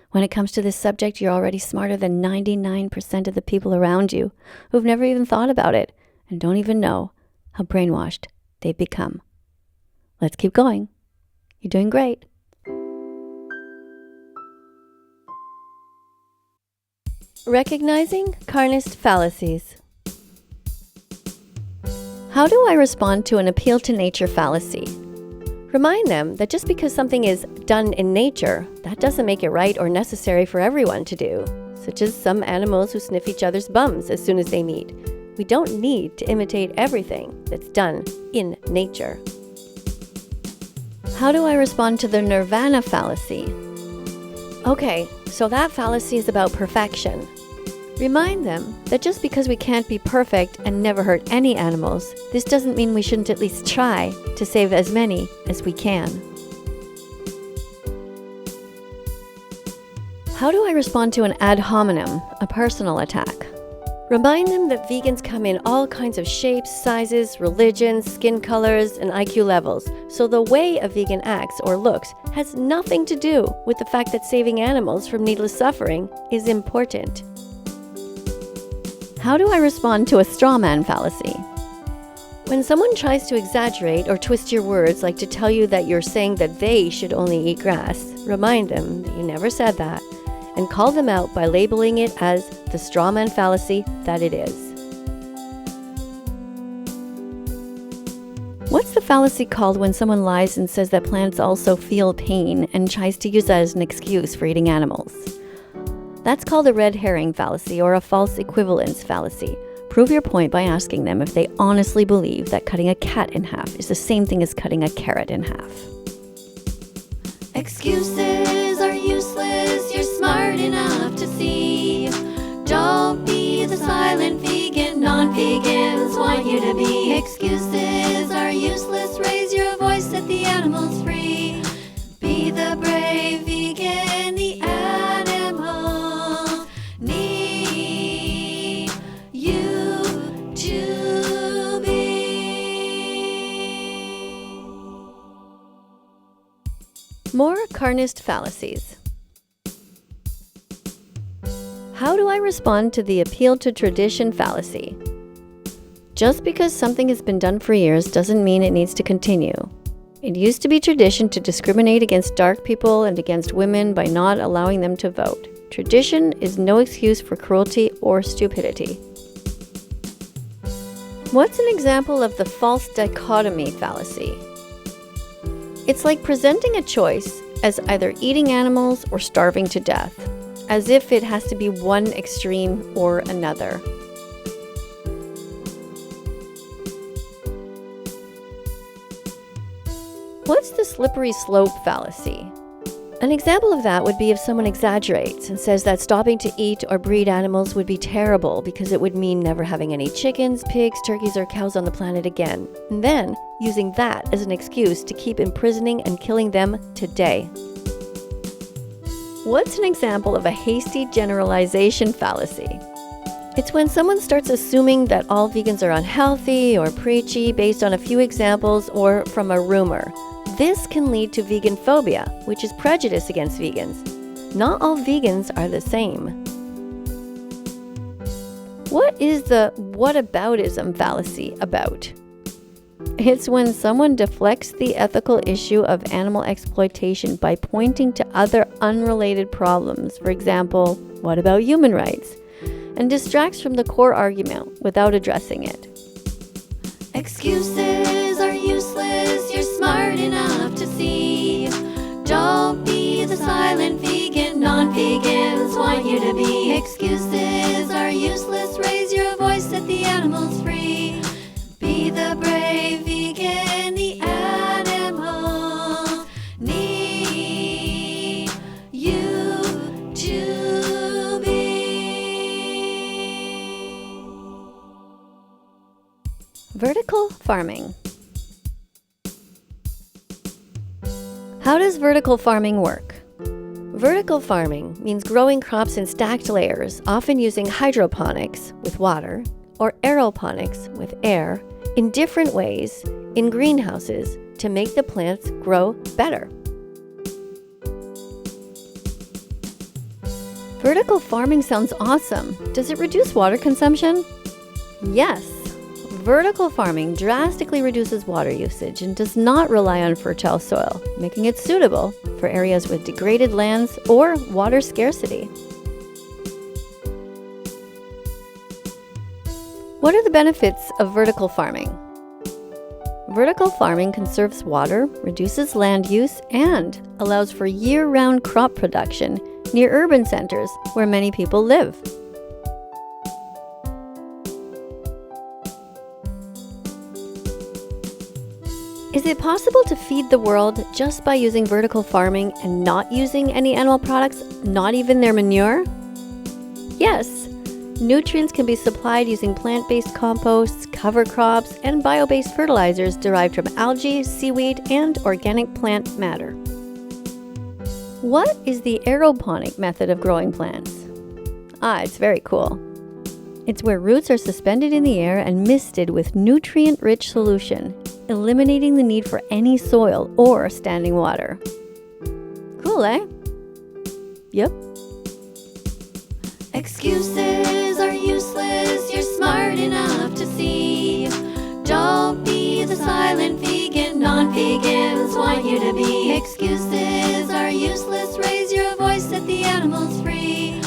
When it comes to this subject, you're already smarter than 99% of the people around you who've never even thought about it and don't even know how brainwashed they've become. Let's keep going. You're doing great. Recognizing carnist fallacies. How do I respond to an appeal to nature fallacy? Remind them that just because something is done in nature, that doesn't make it right or necessary for everyone to do, such as some animals who sniff each other's bums as soon as they meet. We don't need to imitate everything that's done in nature. How do I respond to the nirvana fallacy? Okay, so that fallacy is about perfection. Remind them that just because we can't be perfect and never hurt any animals, this doesn't mean we shouldn't at least try to save as many as we can. How do I respond to an ad hominem, a personal attack? Remind them that vegans come in all kinds of shapes, sizes, religions, skin colors, and IQ levels, so the way a vegan acts or looks has nothing to do with the fact that saving animals from needless suffering is important. How do I respond to a straw man fallacy? When someone tries to exaggerate or twist your words, like to tell you that you're saying that they should only eat grass, remind them that you never said that, and call them out by labeling it as the straw man fallacy that it is. What's the fallacy called when someone lies and says that plants also feel pain and tries to use that as an excuse for eating animals? That's called a red herring fallacy or a false equivalence fallacy. Prove your point by asking them if they honestly believe that cutting a cat in half is the same thing as cutting a carrot in half. Excuses are useless, you're smart enough to see. Don't be the silent vegan, non-vegans want you to be. Excuses are useless, raise your voice, set the animals free. Be the brave vegan, the animals need you to be. More carnist fallacies. How do I respond to the appeal to tradition fallacy? Just because something has been done for years doesn't mean it needs to continue. It used to be tradition to discriminate against dark people and against women by not allowing them to vote. Tradition is no excuse for cruelty or stupidity. What's an example of the false dichotomy fallacy? It's like presenting a choice as either eating animals or starving to death, as if it has to be one extreme or another. What's the slippery slope fallacy? An example of that would be if someone exaggerates and says that stopping to eat or breed animals would be terrible because it would mean never having any chickens, pigs, turkeys, or cows on the planet again, and then using that as an excuse to keep imprisoning and killing them today. What's an example of a hasty generalization fallacy? It's when someone starts assuming that all vegans are unhealthy or preachy based on a few examples or from a rumor. This can lead to vegan phobia, which is prejudice against vegans. Not all vegans are the same. What is the whataboutism fallacy about? It's when someone deflects the ethical issue of animal exploitation by pointing to other unrelated problems. For example, what about human rights? And distracts from the core argument without addressing it. Excuses are useless, you're smart enough to see. Don't be the silent vegan, non-vegans want you to be. Excuses are useless, raise your voice, set the animals free. Be the brave vegan, the animals need you to be. Vertical farming. How does vertical farming work? Vertical farming means growing crops in stacked layers, often using hydroponics with water or aeroponics with air in different ways in greenhouses to make the plants grow better. Vertical farming sounds awesome. Does it reduce water consumption? Yes. Vertical farming drastically reduces water usage and does not rely on fertile soil, making it suitable for areas with degraded lands or water scarcity. What are the benefits of vertical farming? Vertical farming conserves water, reduces land use, and allows for year-round crop production near urban centers where many people live. Is it possible to feed the world just by using vertical farming and not using any animal products, not even their manure? Yes. Nutrients can be supplied using plant-based composts, cover crops, and bio-based fertilizers derived from algae, seaweed, and organic plant matter. What is the aeroponic method of growing plants? It's very cool. It's where roots are suspended in the air and misted with nutrient-rich solution, eliminating the need for any soil or standing water. Cool, eh? Yep. Excuses are useless, you're smart enough to see. Don't be the silent vegan, non-vegans want you to be. Excuses are useless, raise your voice, set the animals free.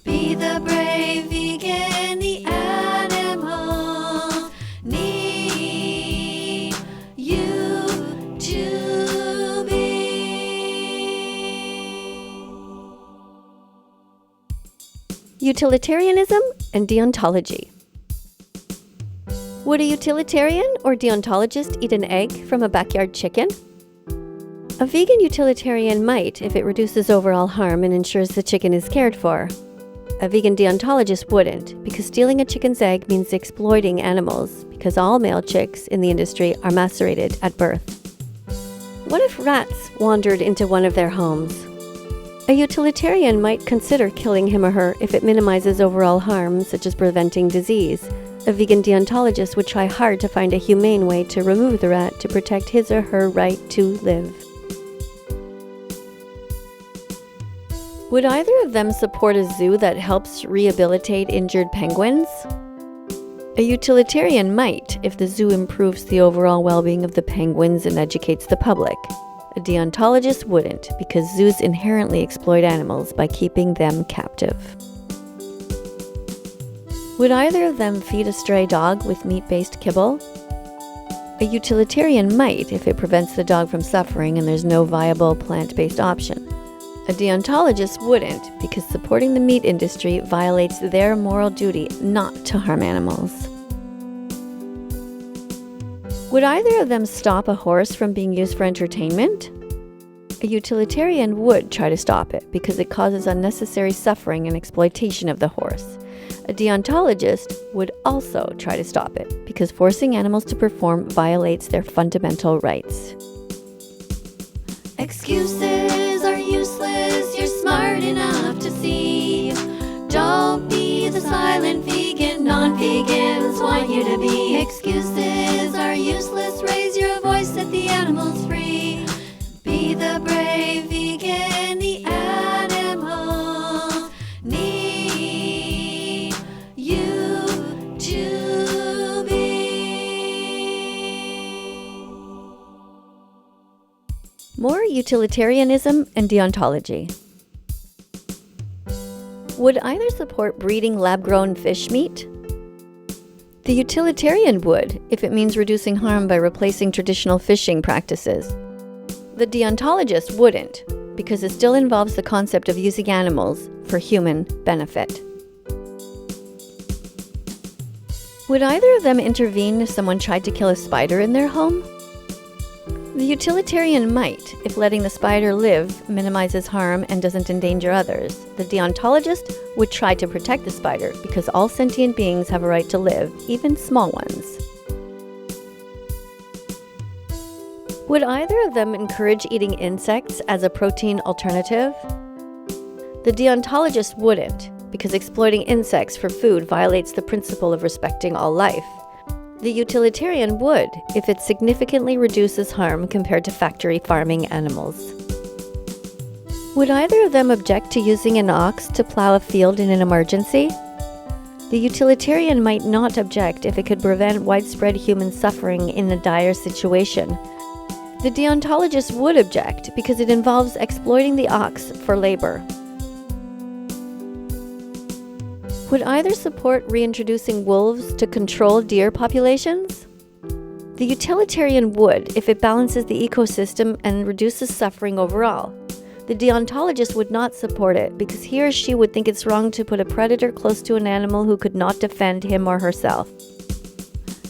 Be the brave vegan, the animals need you to be. Utilitarianism and deontology. Would a utilitarian or deontologist eat an egg from a backyard chicken? A vegan utilitarian might if it reduces overall harm and ensures the chicken is cared for. A vegan deontologist wouldn't, because stealing a chicken's egg means exploiting animals, because all male chicks in the industry are macerated at birth. What if rats wandered into one of their homes? A utilitarian might consider killing him or her if it minimizes overall harm, such as preventing disease. A vegan deontologist would try hard to find a humane way to remove the rat to protect his or her right to live. Would either of them support a zoo that helps rehabilitate injured penguins? A utilitarian might if the zoo improves the overall well-being of the penguins and educates the public. A deontologist wouldn't, because zoos inherently exploit animals by keeping them captive. Would either of them feed a stray dog with meat-based kibble? A utilitarian might if it prevents the dog from suffering and there's no viable plant-based option. A deontologist wouldn't, because supporting the meat industry violates their moral duty not to harm animals. Would either of them stop a horse from being used for entertainment? A utilitarian would try to stop it because it causes unnecessary suffering and exploitation of the horse. A deontologist would also try to stop it because forcing animals to perform violates their fundamental rights. Excuses are useless, you're smart enough to see. Don't be the silent vegan, non-vegans want you to be. Excuses are useless, raise your voice, set the animals free. Be the brave vegan, the animals need you to be. More utilitarianism and deontology. Would either support breeding lab-grown fish meat? The utilitarian would, if it means reducing harm by replacing traditional fishing practices. The deontologist wouldn't, because it still involves the concept of using animals for human benefit. Would either of them intervene if someone tried to kill a spider in their home? The utilitarian might, if letting the spider live minimizes harm and doesn't endanger others. The deontologist would try to protect the spider because all sentient beings have a right to live, even small ones. Would either of them encourage eating insects as a protein alternative? The deontologist wouldn't, because exploiting insects for food violates the principle of respecting all life. The utilitarian would, if it significantly reduces harm compared to factory farming animals. Would either of them object to using an ox to plow a field in an emergency? The utilitarian might not object if it could prevent widespread human suffering in a dire situation. The deontologist would object because it involves exploiting the ox for labor. Would either support reintroducing wolves to control deer populations? The utilitarian would if it balances the ecosystem and reduces suffering overall. The deontologist would not support it because he or she would think it's wrong to put a predator close to an animal who could not defend him or herself.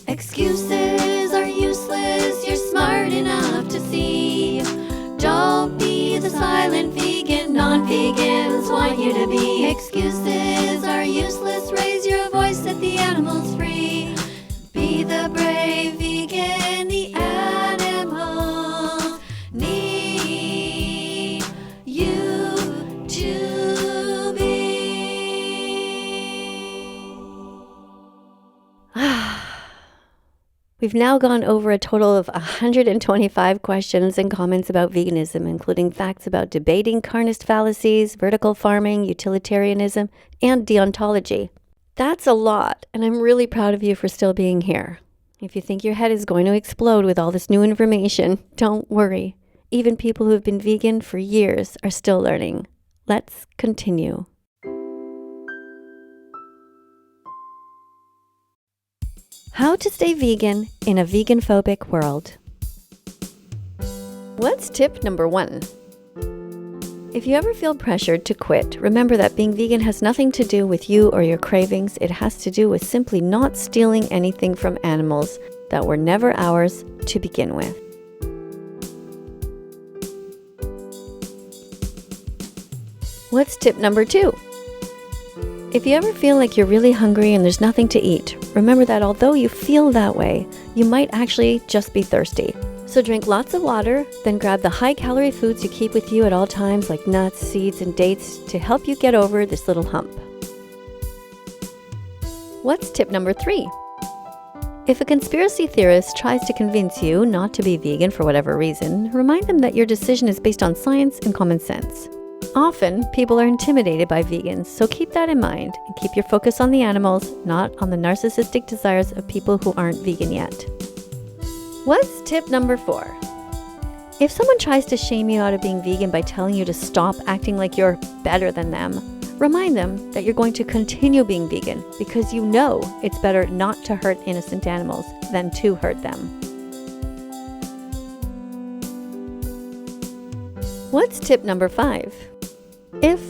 Excuses are useless, you're smart enough to see. Don't be the silent vegan, non-vegans want you to be. Excuses are useless, raise your voice, set the animals free. Be the brave vegan, the animals need you to be. We've now gone over a total of 125 questions and comments about veganism, including facts about debating carnist fallacies, vertical farming, utilitarianism, and deontology. That's a lot, and I'm really proud of you for still being here. If you think your head is going to explode with all this new information, don't worry. Even people who have been vegan for years are still learning. Let's continue. How to stay vegan in a vegan-phobic world. What's tip number 1? If you ever feel pressured to quit, remember that being vegan has nothing to do with you or your cravings. It has to do with simply not stealing anything from animals that were never ours to begin with. What's tip number 2? If you ever feel like you're really hungry and there's nothing to eat, remember that although you feel that way, you might actually just be thirsty. So drink lots of water, then grab the high-calorie foods you keep with you at all times like nuts, seeds, and dates to help you get over this little hump. What's tip number 3? If a conspiracy theorist tries to convince you not to be vegan for whatever reason, remind them that your decision is based on science and common sense. Often, people are intimidated by vegans, so keep that in mind and keep your focus on the animals, not on the narcissistic desires of people who aren't vegan yet. What's tip number 4? If someone tries to shame you out of being vegan by telling you to stop acting like you're better than them, remind them that you're going to continue being vegan because you know it's better not to hurt innocent animals than to hurt them. What's tip number 5? If,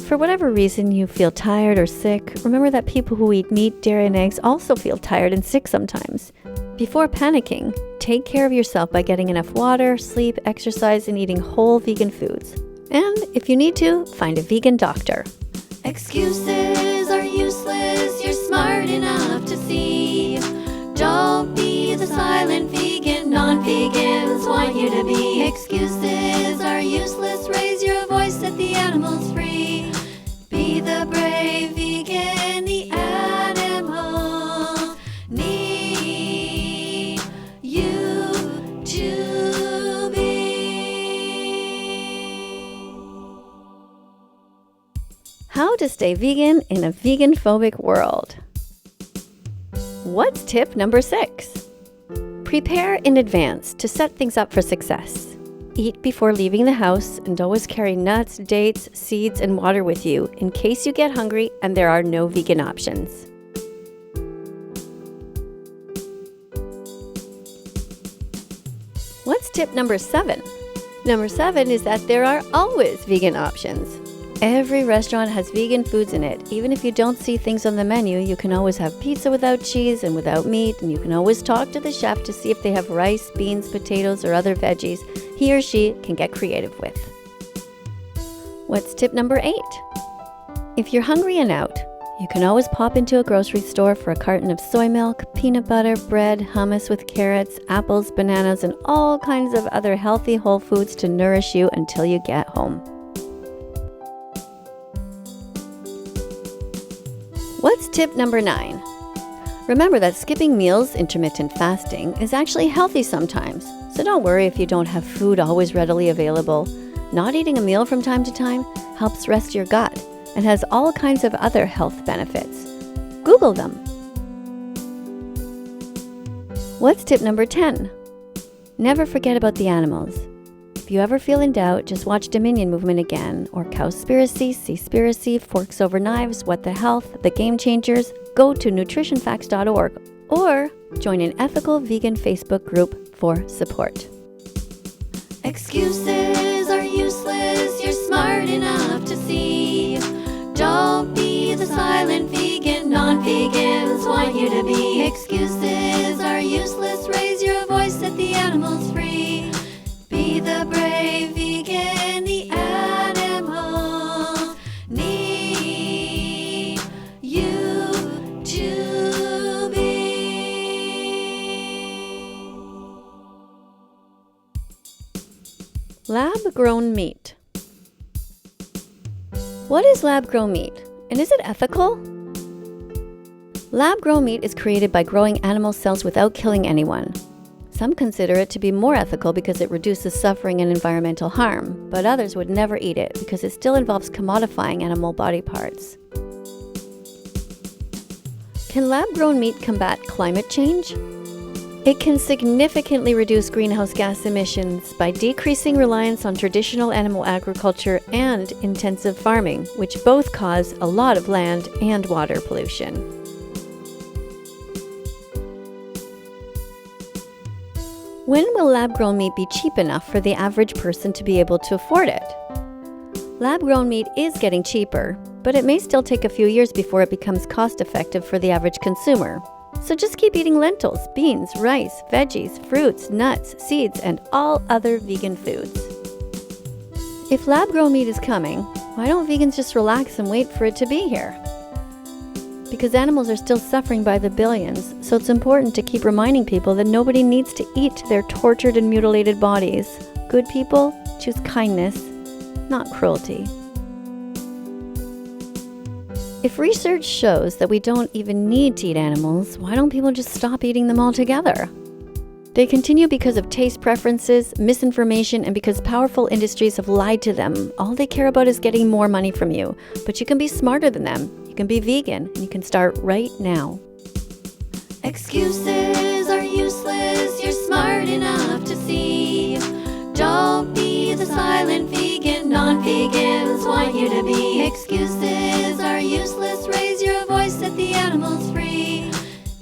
for whatever reason, you feel tired or sick, remember that people who eat meat, dairy, and eggs also feel tired and sick sometimes. Before panicking, take care of yourself by getting enough water, sleep, exercise, and eating whole vegan foods. And if you need to, find a vegan doctor. Excuses are useless, you're smart enough to see. Don't be the silent vegan, non-vegans want you to be. Excuses are useless, raise your voice, set the animals free. Be the brave vegan, the animals need you to be. How to stay vegan in a vegan-phobic world. What's tip number 6? Prepare in advance to set things up for success. Eat before leaving the house and always carry nuts, dates, seeds, and water with you in case you get hungry and there are no vegan options. What's tip number 7? Number 7 is that there are always vegan options. Every restaurant has vegan foods in it. Even if you don't see things on the menu, you can always have pizza without cheese and without meat, and you can always talk to the chef to see if they have rice, beans, potatoes, or other veggies he or she can get creative with. What's tip number 8? If you're hungry and out, you can always pop into a grocery store for a carton of soy milk, peanut butter, bread, hummus with carrots, apples, bananas, and all kinds of other healthy whole foods to nourish you until you get home. Tip number 9. Remember that skipping meals, intermittent fasting, is actually healthy sometimes. So don't worry if you don't have food always readily available. Not eating a meal from time to time helps rest your gut and has all kinds of other health benefits. Google them. What's tip number 10? Never forget about the animals. If you ever feel in doubt, just watch Dominion Movement again, or Cowspiracy, Seaspiracy, Forks Over Knives, What the Health, The Game Changers. Go to nutritionfacts.org or join an ethical vegan Facebook group for support. Excuses are useless, you're smart enough to see. Don't be the silent vegan, non-vegans want you to be. Excuses are useless, raise your voice, set the animals free. Be the brave vegan, the animals need you to be. Lab-grown meat. What is lab-grown meat, and is it ethical? Lab-grown meat is created by growing animal cells without killing anyone. Some consider it to be more ethical because it reduces suffering and environmental harm, but others would never eat it because it still involves commodifying animal body parts. Can lab-grown meat combat climate change? It can significantly reduce greenhouse gas emissions by decreasing reliance on traditional animal agriculture and intensive farming, which both cause a lot of land and water pollution. When will lab-grown meat be cheap enough for the average person to be able to afford it? Lab-grown meat is getting cheaper, but it may still take a few years before it becomes cost-effective for the average consumer. So just keep eating lentils, beans, rice, veggies, fruits, nuts, seeds, and all other vegan foods. If lab-grown meat is coming, why don't vegans just relax and wait for it to be here? Because animals are still suffering by the billions, so it's important to keep reminding people that nobody needs to eat their tortured and mutilated bodies. Good people choose kindness, not cruelty. If research shows that we don't even need to eat animals, why don't people just stop eating them altogether? They continue because of taste preferences, misinformation, and because powerful industries have lied to them. All they care about is getting more money from you. But you can be smarter than them. You can be vegan, and you can start right now. Excuses are useless, you're smart enough to see. Don't be the silent vegan, non-vegans want you to be. Excuses are useless, raise your voice, set the animals free.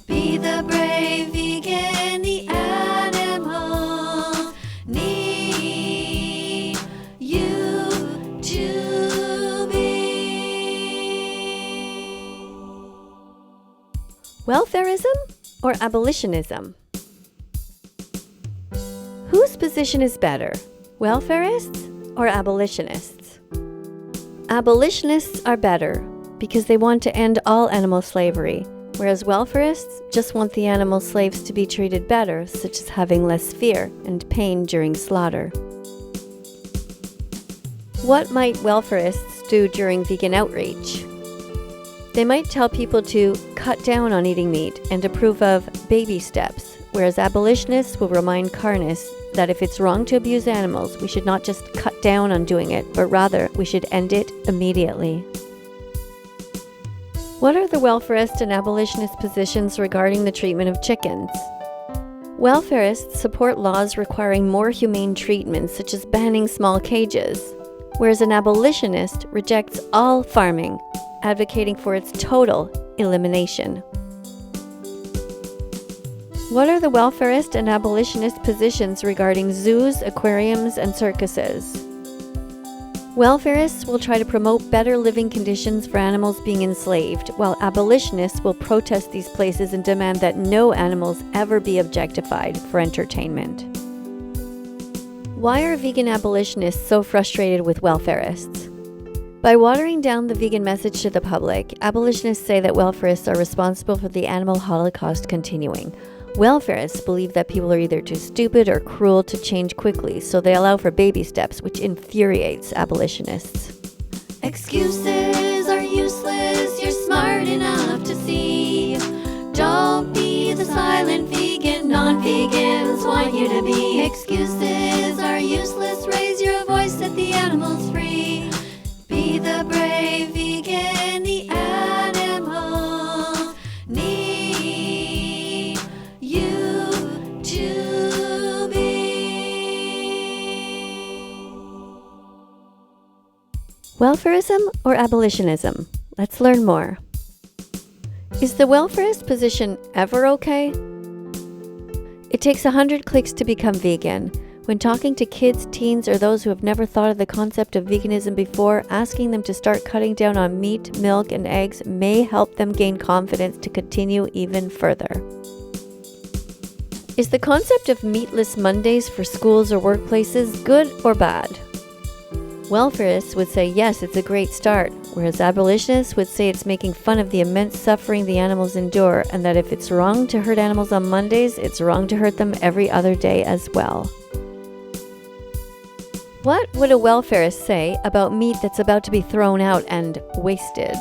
Be the brave vegan, the animals need you to be. Welfarism or abolitionism? Whose position is better, welfarists or abolitionists? Abolitionists are better because they want to end all animal slavery, whereas welfarists just want the animal slaves to be treated better, such as having less fear and pain during slaughter. What might welfarists do during vegan outreach? They might tell people to cut down on eating meat and approve of baby steps, whereas abolitionists will remind carnists that if it's wrong to abuse animals, we should not just cut down on doing it, but rather we should end it immediately. What are the welfarist and abolitionist positions regarding the treatment of chickens? Welfarists support laws requiring more humane treatment, such as banning small cages, whereas an abolitionist rejects all farming, advocating for its total elimination. What are the welfarist and abolitionist positions regarding zoos, aquariums, and circuses? Welfarists will try to promote better living conditions for animals being enslaved, while abolitionists will protest these places and demand that no animals ever be objectified for entertainment. Why are vegan abolitionists so frustrated with welfarists? By watering down the vegan message to the public, abolitionists say that welfarists are responsible for the animal holocaust continuing. Welfarists believe that people are either too stupid or cruel to change quickly, so they allow for baby steps, which infuriates abolitionists. Excuses are useless, you're smart enough to see. to be. Excuses are useless, raise your voice, set the animals free. Be the brave vegan, the animals need you to be. Welfarism or abolitionism? Let's learn more. Is the welfarist position ever okay? It takes 100 clicks to become vegan. When talking to kids, teens, or those who have never thought of the concept of veganism before, asking them to start cutting down on meat, milk, and eggs may help them gain confidence to continue even further. Is the concept of meatless Mondays for schools or workplaces good or bad? Welfarists would say yes, it's a great start, whereas abolitionists would say it's making fun of the immense suffering the animals endure, and that if it's wrong to hurt animals on Mondays, it's wrong to hurt them every other day as well. What would a welfarist say about meat that's about to be thrown out and wasted?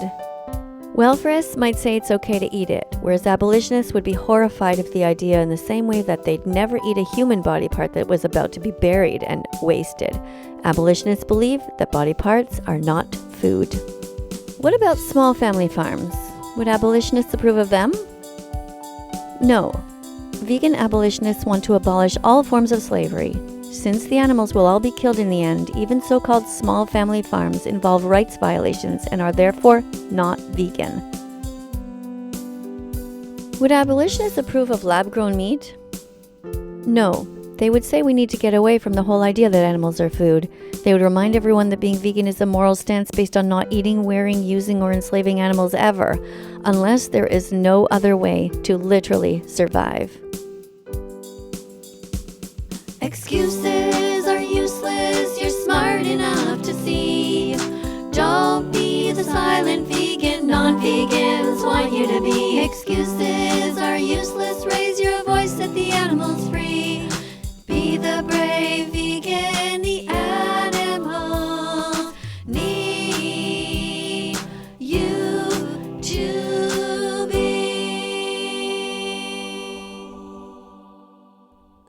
Welfarists might say it's okay to eat it, whereas abolitionists would be horrified of the idea in the same way that they'd never eat a human body part that was about to be buried and wasted. Abolitionists believe that body parts are not food. What about small family farms? Would abolitionists approve of them? No. Vegan abolitionists want to abolish all forms of slavery. Since the animals will all be killed in the end, even so-called small family farms involve rights violations and are therefore not vegan. Would abolitionists approve of lab-grown meat? No. They would say we need to get away from the whole idea that animals are food. They would remind everyone that being vegan is a moral stance based on not eating, wearing, using, or enslaving animals ever, unless there is no other way to literally survive. Excuses are useless, you're smart enough to see. Don't be the silent vegan, non-vegans want you to be. Excuses are useless, raise your voice, set the animals free. Be the brave vegan, the animals need you to be.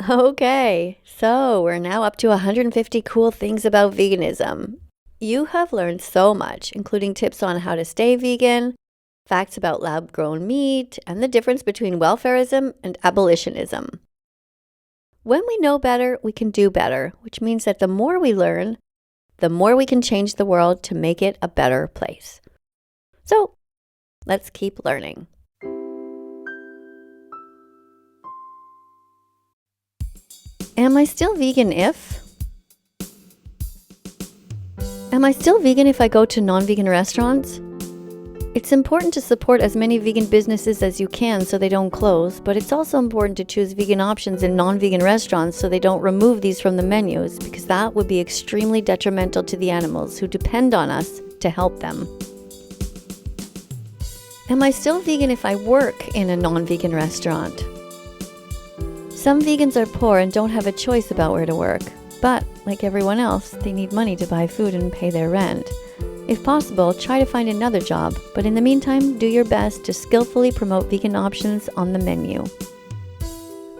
Okay, so we're now up to 150 cool things about veganism. You have learned so much, including tips on how to stay vegan, facts about lab-grown meat, and the difference between welfarism and abolitionism. When we know better, we can do better, which means that the more we learn, the more we can change the world to make it a better place. So, let's keep learning. Am I still vegan if? Am I still vegan if I go to non-vegan restaurants? It's important to support as many vegan businesses as you can so they don't close, but it's also important to choose vegan options in non-vegan restaurants so they don't remove these from the menus, because that would be extremely detrimental to the animals who depend on us to help them. Am I still vegan if I work in a non-vegan restaurant? Some vegans are poor and don't have a choice about where to work, but like everyone else, they need money to buy food and pay their rent. If possible, try to find another job, but in the meantime, do your best to skillfully promote vegan options on the menu.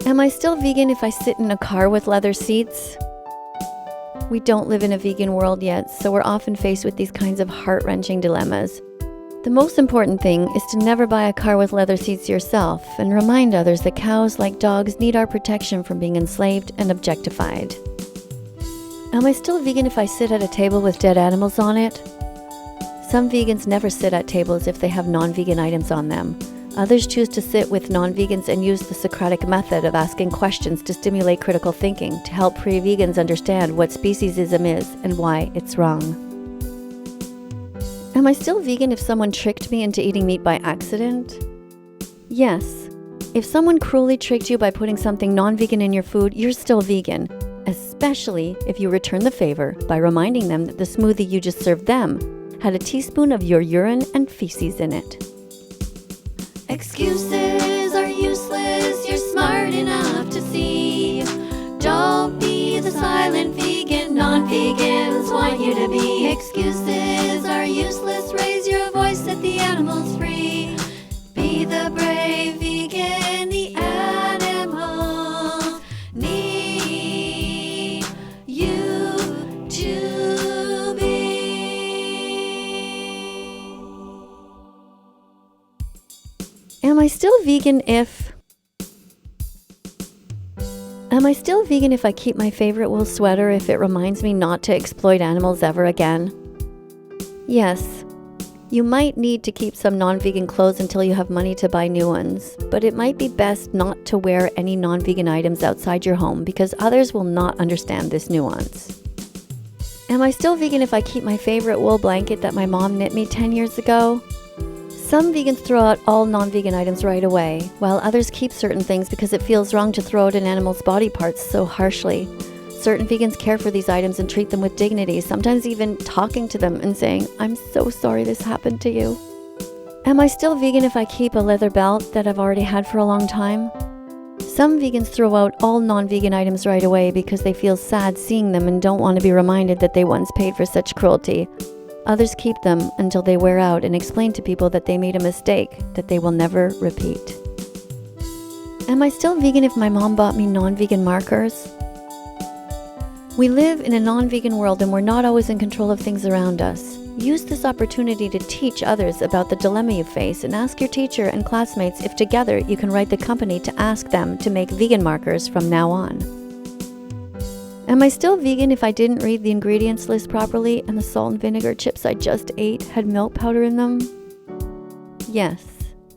Am I still vegan if I sit in a car with leather seats? We don't live in a vegan world yet, so we're often faced with these kinds of heart-wrenching dilemmas. The most important thing is to never buy a car with leather seats yourself, and remind others that cows, like dogs, need our protection from being enslaved and objectified. Am I still vegan if I sit at a table with dead animals on it? Some vegans never sit at tables if they have non-vegan items on them. Others choose to sit with non-vegans and use the Socratic method of asking questions to stimulate critical thinking to help pre-vegans understand what speciesism is and why it's wrong. Am I still vegan if someone tricked me into eating meat by accident? Yes. If someone cruelly tricked you by putting something non-vegan in your food, you're still vegan, especially if you return the favor by reminding them that the smoothie you just served them had a teaspoon of your urine and feces in it. Excuses are useless, you're smart enough to see. Don't be the silent vegan, non-vegans want you to be. Excuses are useless, raise your voice, set the animals free. Be the brave vegan, the animals need Am I still vegan if I keep my favorite wool sweater if it reminds me not to exploit animals ever again? Yes. You might need to keep some non-vegan clothes until you have money to buy new ones, but it might be best not to wear any non-vegan items outside your home because others will not understand this nuance. Am I still vegan if I keep my favorite wool blanket that my mom knit me 10 years ago? Some vegans throw out all non-vegan items right away, while others keep certain things because it feels wrong to throw out an animal's body parts so harshly. Certain vegans care for these items and treat them with dignity, sometimes even talking to them and saying, "I'm so sorry this happened to you." Am I still vegan if I keep a leather belt that I've already had for a long time? Some vegans throw out all non-vegan items right away because they feel sad seeing them and don't want to be reminded that they once paid for such cruelty. Others keep them until they wear out and explain to people that they made a mistake that they will never repeat. Am I still vegan if my mom bought me non-vegan markers? We live in a non-vegan world and we're not always in control of things around us. Use this opportunity to teach others about the dilemma you face and ask your teacher and classmates if together you can write the company to ask them to make vegan markers from now on. Am I still vegan if I didn't read the ingredients list properly and the salt and vinegar chips I just ate had milk powder in them? Yes,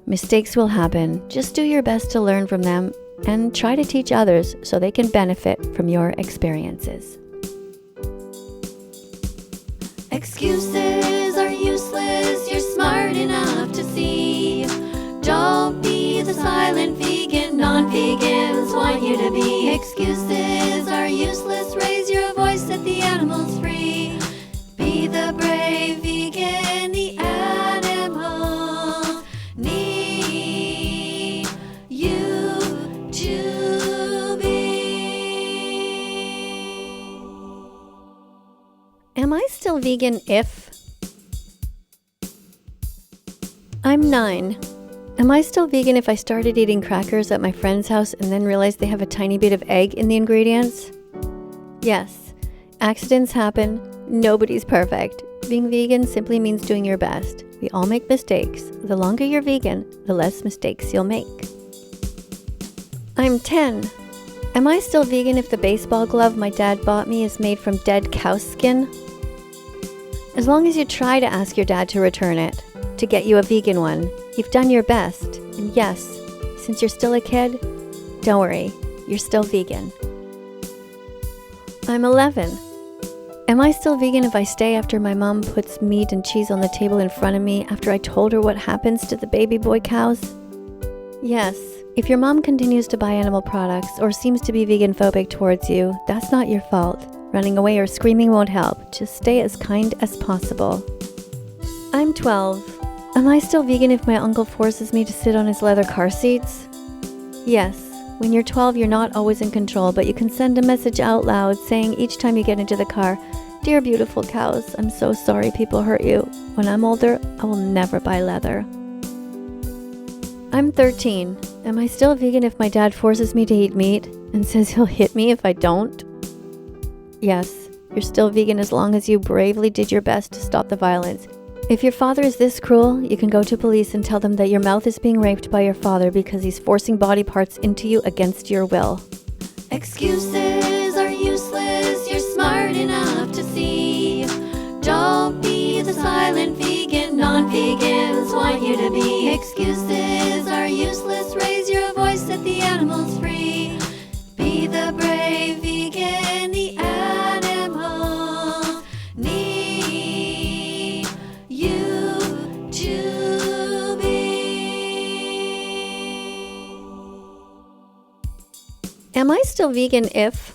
mistakes will happen. Just do your best to learn from them and try to teach others so they can benefit from your experiences. Excuses are useless, you're smart enough to see. Don't be the silent vegan, non-vegans want you to be. Excuses are useless, raise your voice, set the animals free. Be the brave vegan, the animals need you to be. Am I still vegan if? I'm 9. Am I still vegan if I started eating crackers at my friend's house and then realized they have a tiny bit of egg in the ingredients? Yes. Accidents happen. Nobody's perfect. Being vegan simply means doing your best. We all make mistakes. The longer you're vegan, the less mistakes you'll make. I'm 10. Am I still vegan if the baseball glove my dad bought me is made from dead cow skin? As long as you try to ask your dad to return it, to get you a vegan one, you've done your best. And yes, since you're still a kid, don't worry, you're still vegan. I'm 11. Am I still vegan if I stay after my mom puts meat and cheese on the table in front of me after I told her what happens to the baby boy cows? Yes. If your mom continues to buy animal products or seems to be vegan phobic towards you, that's not your fault. Running away or screaming won't help. Just stay as kind as possible. I'm 12. Am I still vegan if my uncle forces me to sit on his leather car seats? Yes. When you're 12, you're not always in control, but you can send a message out loud saying each time you get into the car, "Dear beautiful cows, I'm so sorry people hurt you. When I'm older, I will never buy leather." I'm 13. Am I still vegan if my dad forces me to eat meat and says he'll hit me if I don't? Yes, you're still vegan as long as you bravely did your best to stop the violence. If your father is this cruel, you can go to police and tell them that your mouth is being raped by your father because he's forcing body parts into you against your will. Excuses are useless, you're smart enough to see. Don't be the silent vegan, non-vegans want you to be. Excuses are useless, raise your voice, set the animals free. Be the brave vegan, the animals need you to be. Am I still vegan if?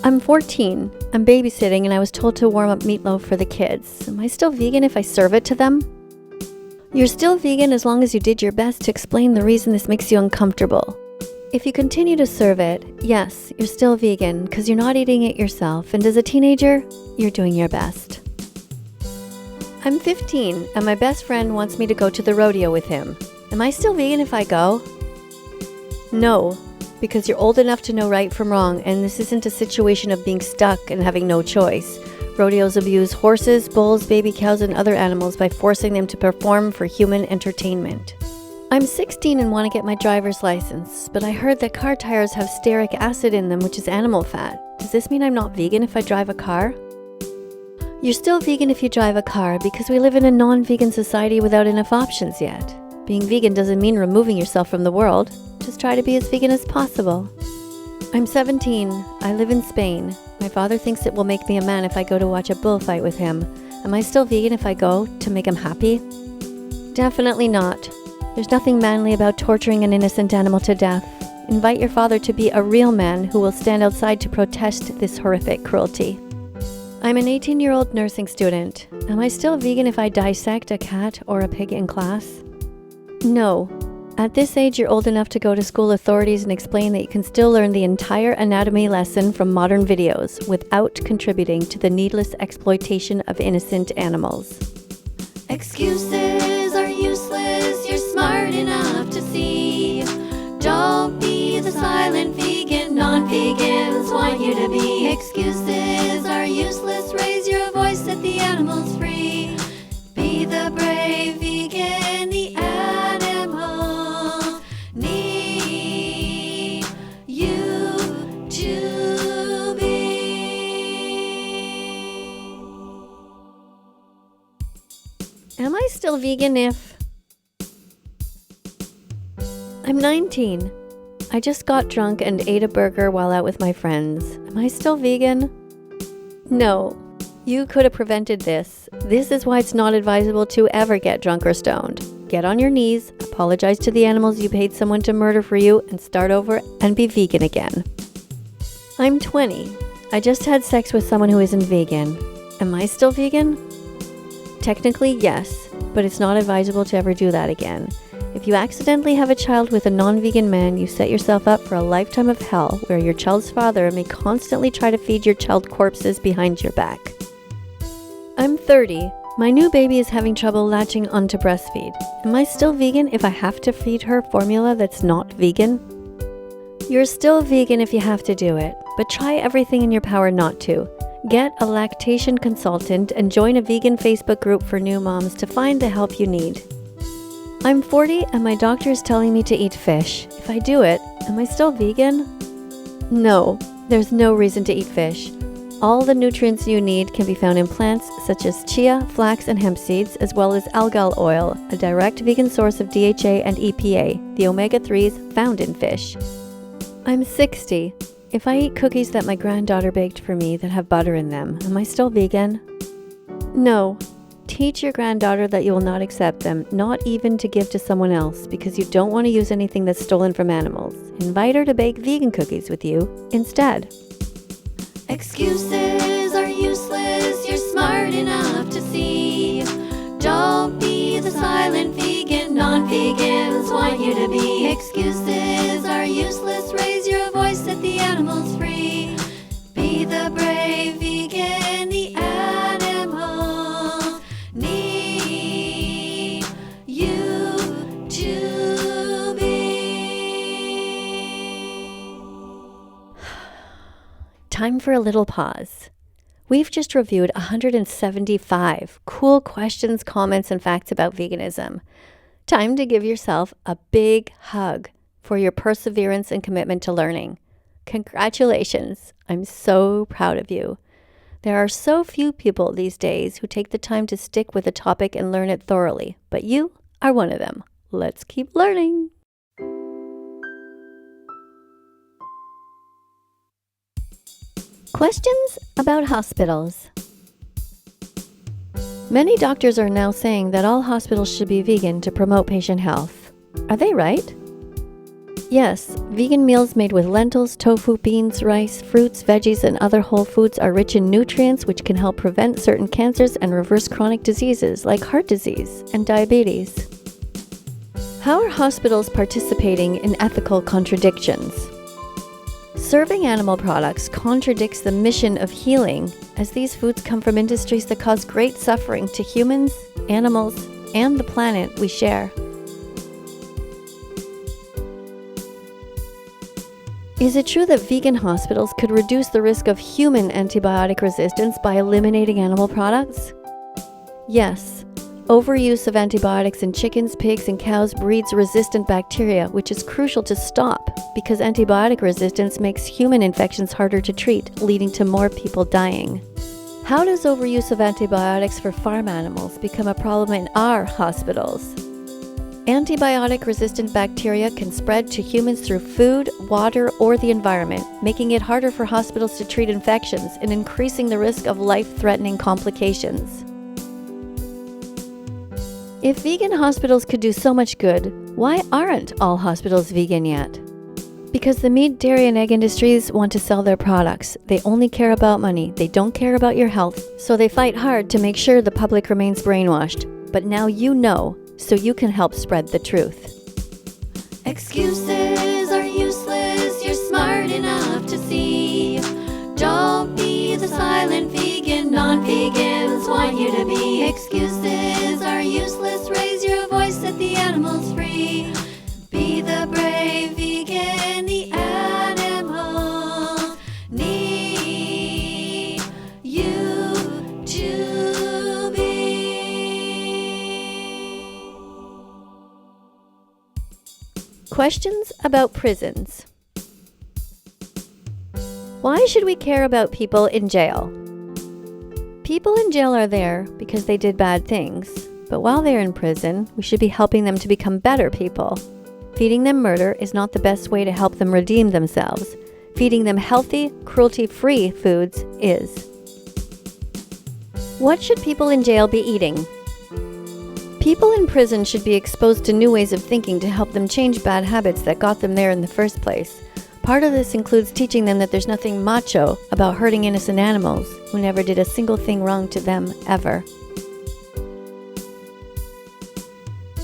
I'm 14. I'm babysitting and I was told to warm up meatloaf for the kids. Am I still vegan if I serve it to them? You're still vegan as long as you did your best to explain the reason this makes you uncomfortable. If you continue to serve it, yes, you're still vegan because you're not eating it yourself, and as a teenager, you're doing your best. I'm 15 and my best friend wants me to go to the rodeo with him. Am I still vegan if I go? No, because you're old enough to know right from wrong, and this isn't a situation of being stuck and having no choice. Rodeos abuse horses, bulls, baby cows, and other animals by forcing them to perform for human entertainment. I'm 16 and want to get my driver's license, but I heard that car tires have stearic acid in them, which is animal fat. Does this mean I'm not vegan if I drive a car? You're still vegan if you drive a car because we live in a non-vegan society without enough options yet. Being vegan doesn't mean removing yourself from the world. Just try to be as vegan as possible. I'm 17. I live in Spain. My father thinks it will make me a man if I go to watch a bullfight with him. Am I still vegan if I go to make him happy? Definitely not. There's nothing manly about torturing an innocent animal to death. Invite your father to be a real man who will stand outside to protest this horrific cruelty. I'm an 18-year-old nursing student. Am I still vegan if I dissect a cat or a pig in class? No. At this age, you're old enough to go to school authorities and explain that you can still learn the entire anatomy lesson from modern videos without contributing to the needless exploitation of innocent animals. Excuses are useless, you're smart enough to see. Don't be the silent vegan, non-vegans want you to be. Excuses are useless, raise your voice, set the animals free. Be the brave vegan, the animals need you to be. Am I still vegan if... I'm 19. I just got drunk and ate a burger while out with my friends. Am I still vegan? No. You could have prevented this. This is why it's not advisable to ever get drunk or stoned. Get on your knees, apologize to the animals you paid someone to murder for you, and start over and be vegan again. I'm 20. I just had sex with someone who isn't vegan. Am I still vegan? Technically, yes, but it's not advisable to ever do that again. If you accidentally have a child with a non-vegan man, you set yourself up for a lifetime of hell where your child's father may constantly try to feed your child corpses behind your back. I'm 30. My new baby is having trouble latching onto breastfeed. Am I still vegan if I have to feed her formula that's not vegan? You're still vegan if you have to do it, but try everything in your power not to. Get a lactation consultant and join a vegan Facebook group for new moms to find the help you need. I'm 40 and my doctor is telling me to eat fish. If I do it, am I still vegan? No, there's no reason to eat fish. All the nutrients you need can be found in plants such as chia, flax, and hemp seeds, as well as algal oil, a direct vegan source of DHA and EPA, the omega-3s found in fish. I'm 60. If I eat cookies that my granddaughter baked for me that have butter in them, am I still vegan? No. Teach your granddaughter that you will not accept them, not even to give to someone else, because you don't want to use anything that's stolen from animals. Invite her to bake vegan cookies with you instead. Excuses are useless, you're smart enough to see. Don't be the silent vegan, non-vegans want you to be. Excuses are useless, raise your voice, set the animals free. Be the brave vegan, the animals need you to be. Time for a little pause. We've just reviewed 175 cool questions, comments, and facts about veganism. Time to give yourself a big hug for your perseverance and commitment to learning. Congratulations. I'm so proud of you. There are so few people these days who take the time to stick with a topic and learn it thoroughly, but you are one of them. Let's keep learning. Questions about hospitals. Many doctors are now saying that all hospitals should be vegan to promote patient health. Are they right? Yes, vegan meals made with lentils, tofu, beans, rice, fruits, veggies, and other whole foods are rich in nutrients which can help prevent certain cancers and reverse chronic diseases like heart disease and diabetes. How are hospitals participating in ethical contradictions? Serving animal products contradicts the mission of healing, as these foods come from industries that cause great suffering to humans, animals, and the planet we share. Is it true that vegan hospitals could reduce the risk of human antibiotic resistance by eliminating animal products? Yes. Overuse of antibiotics in chickens, pigs, and cows breeds resistant bacteria, which is crucial to stop because antibiotic resistance makes human infections harder to treat, leading to more people dying. How does overuse of antibiotics for farm animals become a problem in our hospitals? Antibiotic-resistant bacteria can spread to humans through food, water, or the environment, making it harder for hospitals to treat infections and increasing the risk of life-threatening complications. If vegan hospitals could do so much good, why aren't all hospitals vegan yet? Because the meat, dairy, and egg industries want to sell their products. They only care about money. They don't care about your health. So they fight hard to make sure the public remains brainwashed. But now you know, so you can help spread the truth. Excuses are useless, you're smart enough to see. Don't be the silent vegan, non-vegans want you to be. Excuses are useless, raise your voice, set the animals free. Be the brave vegan, the animals need you to be. Questions about prisons. Why should we care about people in jail? People in jail are there because they did bad things, but while they're in prison, we should be helping them to become better people. Feeding them murder is not the best way to help them redeem themselves. Feeding them healthy, cruelty-free foods is. What should people in jail be eating? People in prison should be exposed to new ways of thinking to help them change bad habits that got them there in the first place. Part of this includes teaching them that there's nothing macho about hurting innocent animals who never did a single thing wrong to them, ever.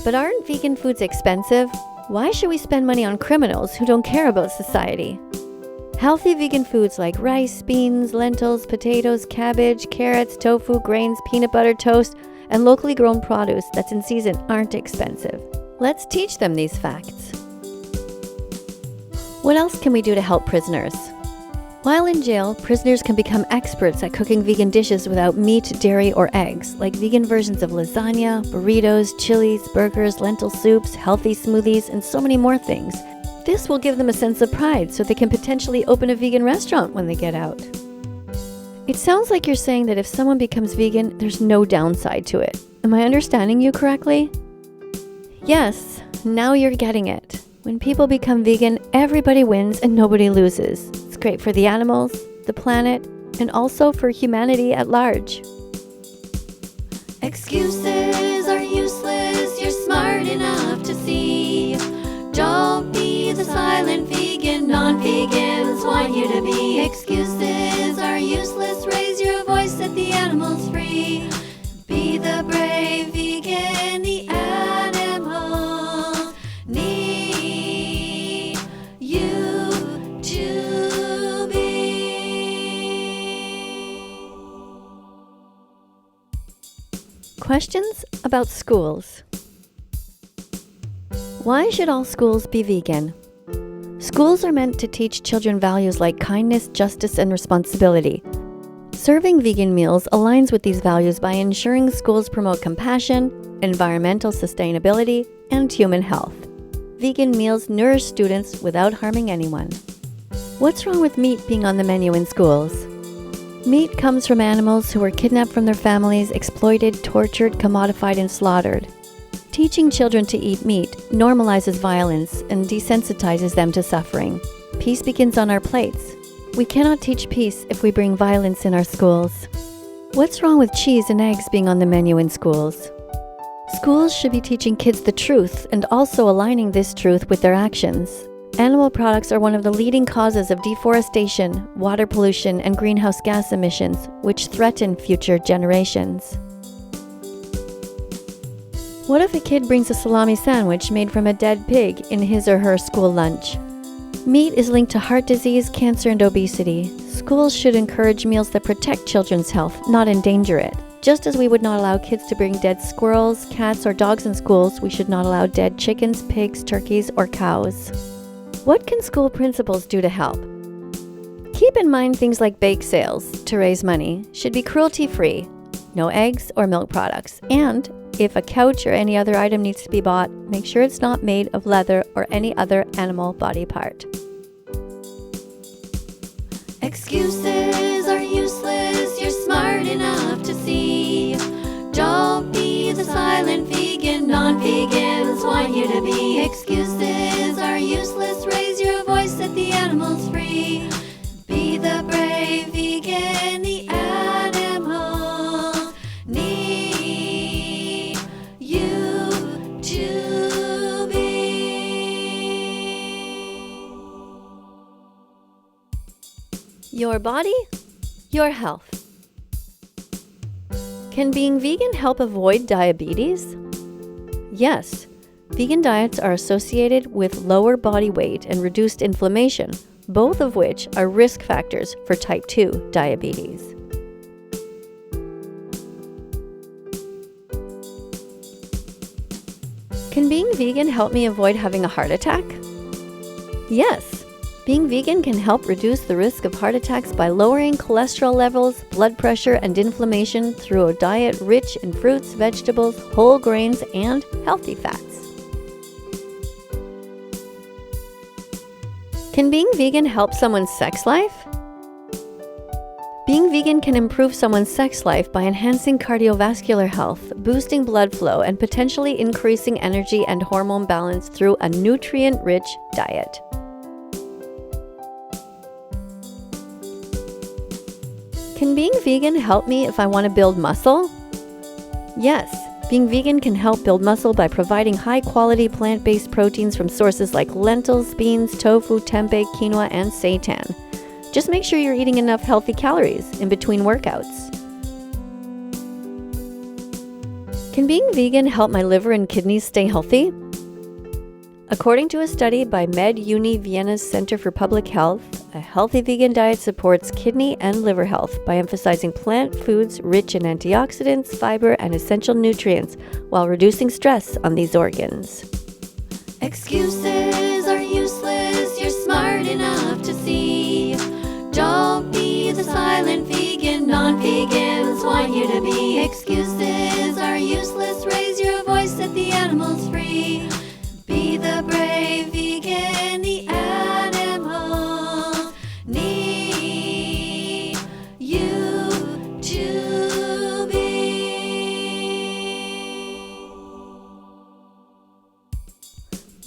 But aren't vegan foods expensive? Why should we spend money on criminals who don't care about society? Healthy vegan foods like rice, beans, lentils, potatoes, cabbage, carrots, tofu, grains, peanut butter, toast, and locally grown produce that's in season aren't expensive. Let's teach them these facts. What else can we do to help prisoners? While in jail, prisoners can become experts at cooking vegan dishes without meat, dairy, or eggs, like vegan versions of lasagna, burritos, chilies, burgers, lentil soups, healthy smoothies, and so many more things. This will give them a sense of pride so they can potentially open a vegan restaurant when they get out. It sounds like you're saying that if someone becomes vegan, there's no downside to it. Am I understanding you correctly? Yes, now you're getting it. When people become vegan, everybody wins and nobody loses. It's great for the animals, the planet, and also for humanity at large. Excuses are useless, you're smart enough to see. Don't be the silent vegan, non-vegans want you to be. Excuses are useless, raise your voice, set the animals free. Be the brave vegan, the animals need you to be. Questions about schools. Why should all schools be vegan? Schools are meant to teach children values like kindness, justice, and responsibility. Serving vegan meals aligns with these values by ensuring schools promote compassion, environmental sustainability, and human health. Vegan meals nourish students without harming anyone. What's wrong with meat being on the menu in schools? Meat comes from animals who were kidnapped from their families, exploited, tortured, commodified, and slaughtered. Teaching children to eat meat normalizes violence and desensitizes them to suffering. Peace begins on our plates. We cannot teach peace if we bring violence in our schools. What's wrong with cheese and eggs being on the menu in schools? Schools should be teaching kids the truth and also aligning this truth with their actions. Animal products are one of the leading causes of deforestation, water pollution, and greenhouse gas emissions, which threaten future generations. What if a kid brings a salami sandwich made from a dead pig in his or her school lunch? Meat is linked to heart disease, cancer, and obesity. Schools should encourage meals that protect children's health, not endanger it. Just as we would not allow kids to bring dead squirrels, cats, or dogs in schools, we should not allow dead chickens, pigs, turkeys, or cows. What can school principals do to help? Keep in mind things like bake sales to raise money should be cruelty-free, no eggs or milk products, and if a couch or any other item needs to be bought, make sure it's not made of leather or any other animal body part. Excuses are useless, you're smart enough to see. Don't be the silent vegan, non-vegans want you to be. Excuses are useless, raise your voice, set the animals free. Be the brave vegan, the animals need you to be. Your body, your health. Can being vegan help avoid diabetes? Yes. Vegan diets are associated with lower body weight and reduced inflammation, both of which are risk factors for type 2 diabetes. Can being vegan help me avoid having a heart attack? Yes. Being vegan can help reduce the risk of heart attacks by lowering cholesterol levels, blood pressure, and inflammation through a diet rich in fruits, vegetables, whole grains, and healthy fats. Can being vegan help someone's sex life? Being vegan can improve someone's sex life by enhancing cardiovascular health, boosting blood flow, and potentially increasing energy and hormone balance through a nutrient-rich diet. Can being vegan help me if I want to build muscle? Yes, being vegan can help build muscle by providing high-quality plant-based proteins from sources like lentils, beans, tofu, tempeh, quinoa, and seitan. Just make sure you're eating enough healthy calories in between workouts. Can being vegan help my liver and kidneys stay healthy? According to a study by MedUni Vienna's Center for Public Health, a healthy vegan diet supports kidney and liver health by emphasizing plant foods rich in antioxidants, fiber, and essential nutrients while reducing stress on these organs. Excuses are useless, you're smart enough to see. Don't be the silent vegan, non-vegans want you to be. Excuses are useless, raise your voice, set the animals free. Be the brave vegan, the animals need you to be.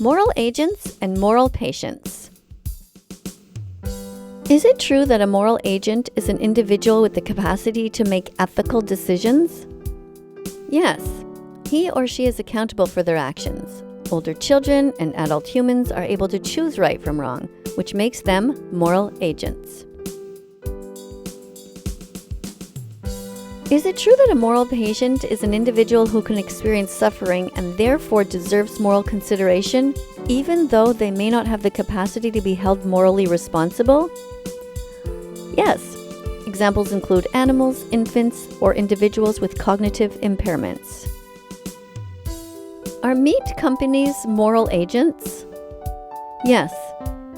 Moral agents and moral patients. Is it true that a moral agent is an individual with the capacity to make ethical decisions? Yes, he or she is accountable for their actions. Older children and adult humans are able to choose right from wrong, which makes them moral agents. Is it true that a moral patient is an individual who can experience suffering and therefore deserves moral consideration, even though they may not have the capacity to be held morally responsible? Yes. Examples include animals, infants, or individuals with cognitive impairments. Are meat companies moral agents? Yes,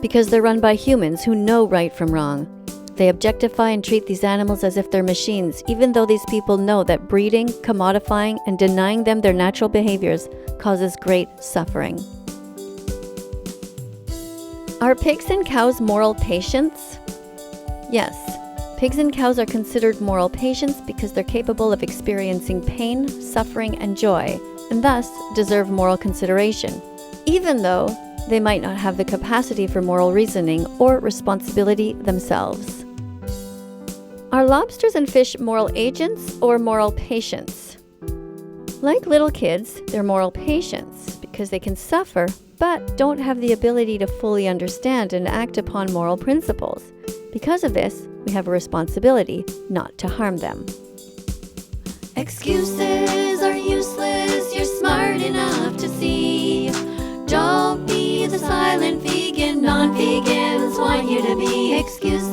because they're run by humans who know right from wrong. They objectify and treat these animals as if they're machines, even though these people know that breeding, commodifying, and denying them their natural behaviors causes great suffering. Are pigs and cows moral patients? Yes, pigs and cows are considered moral patients because they're capable of experiencing pain, suffering, and joy, and thus deserve moral consideration, even though they might not have the capacity for moral reasoning or responsibility themselves. Are lobsters and fish moral agents or moral patients? Like little kids, they're moral patients because they can suffer but don't have the ability to fully understand and act upon moral principles. Because of this, we have a responsibility not to harm them. Excuses are useless, you're smart enough to see. Don't be the silent vegan, non-vegans want you to be. Excuses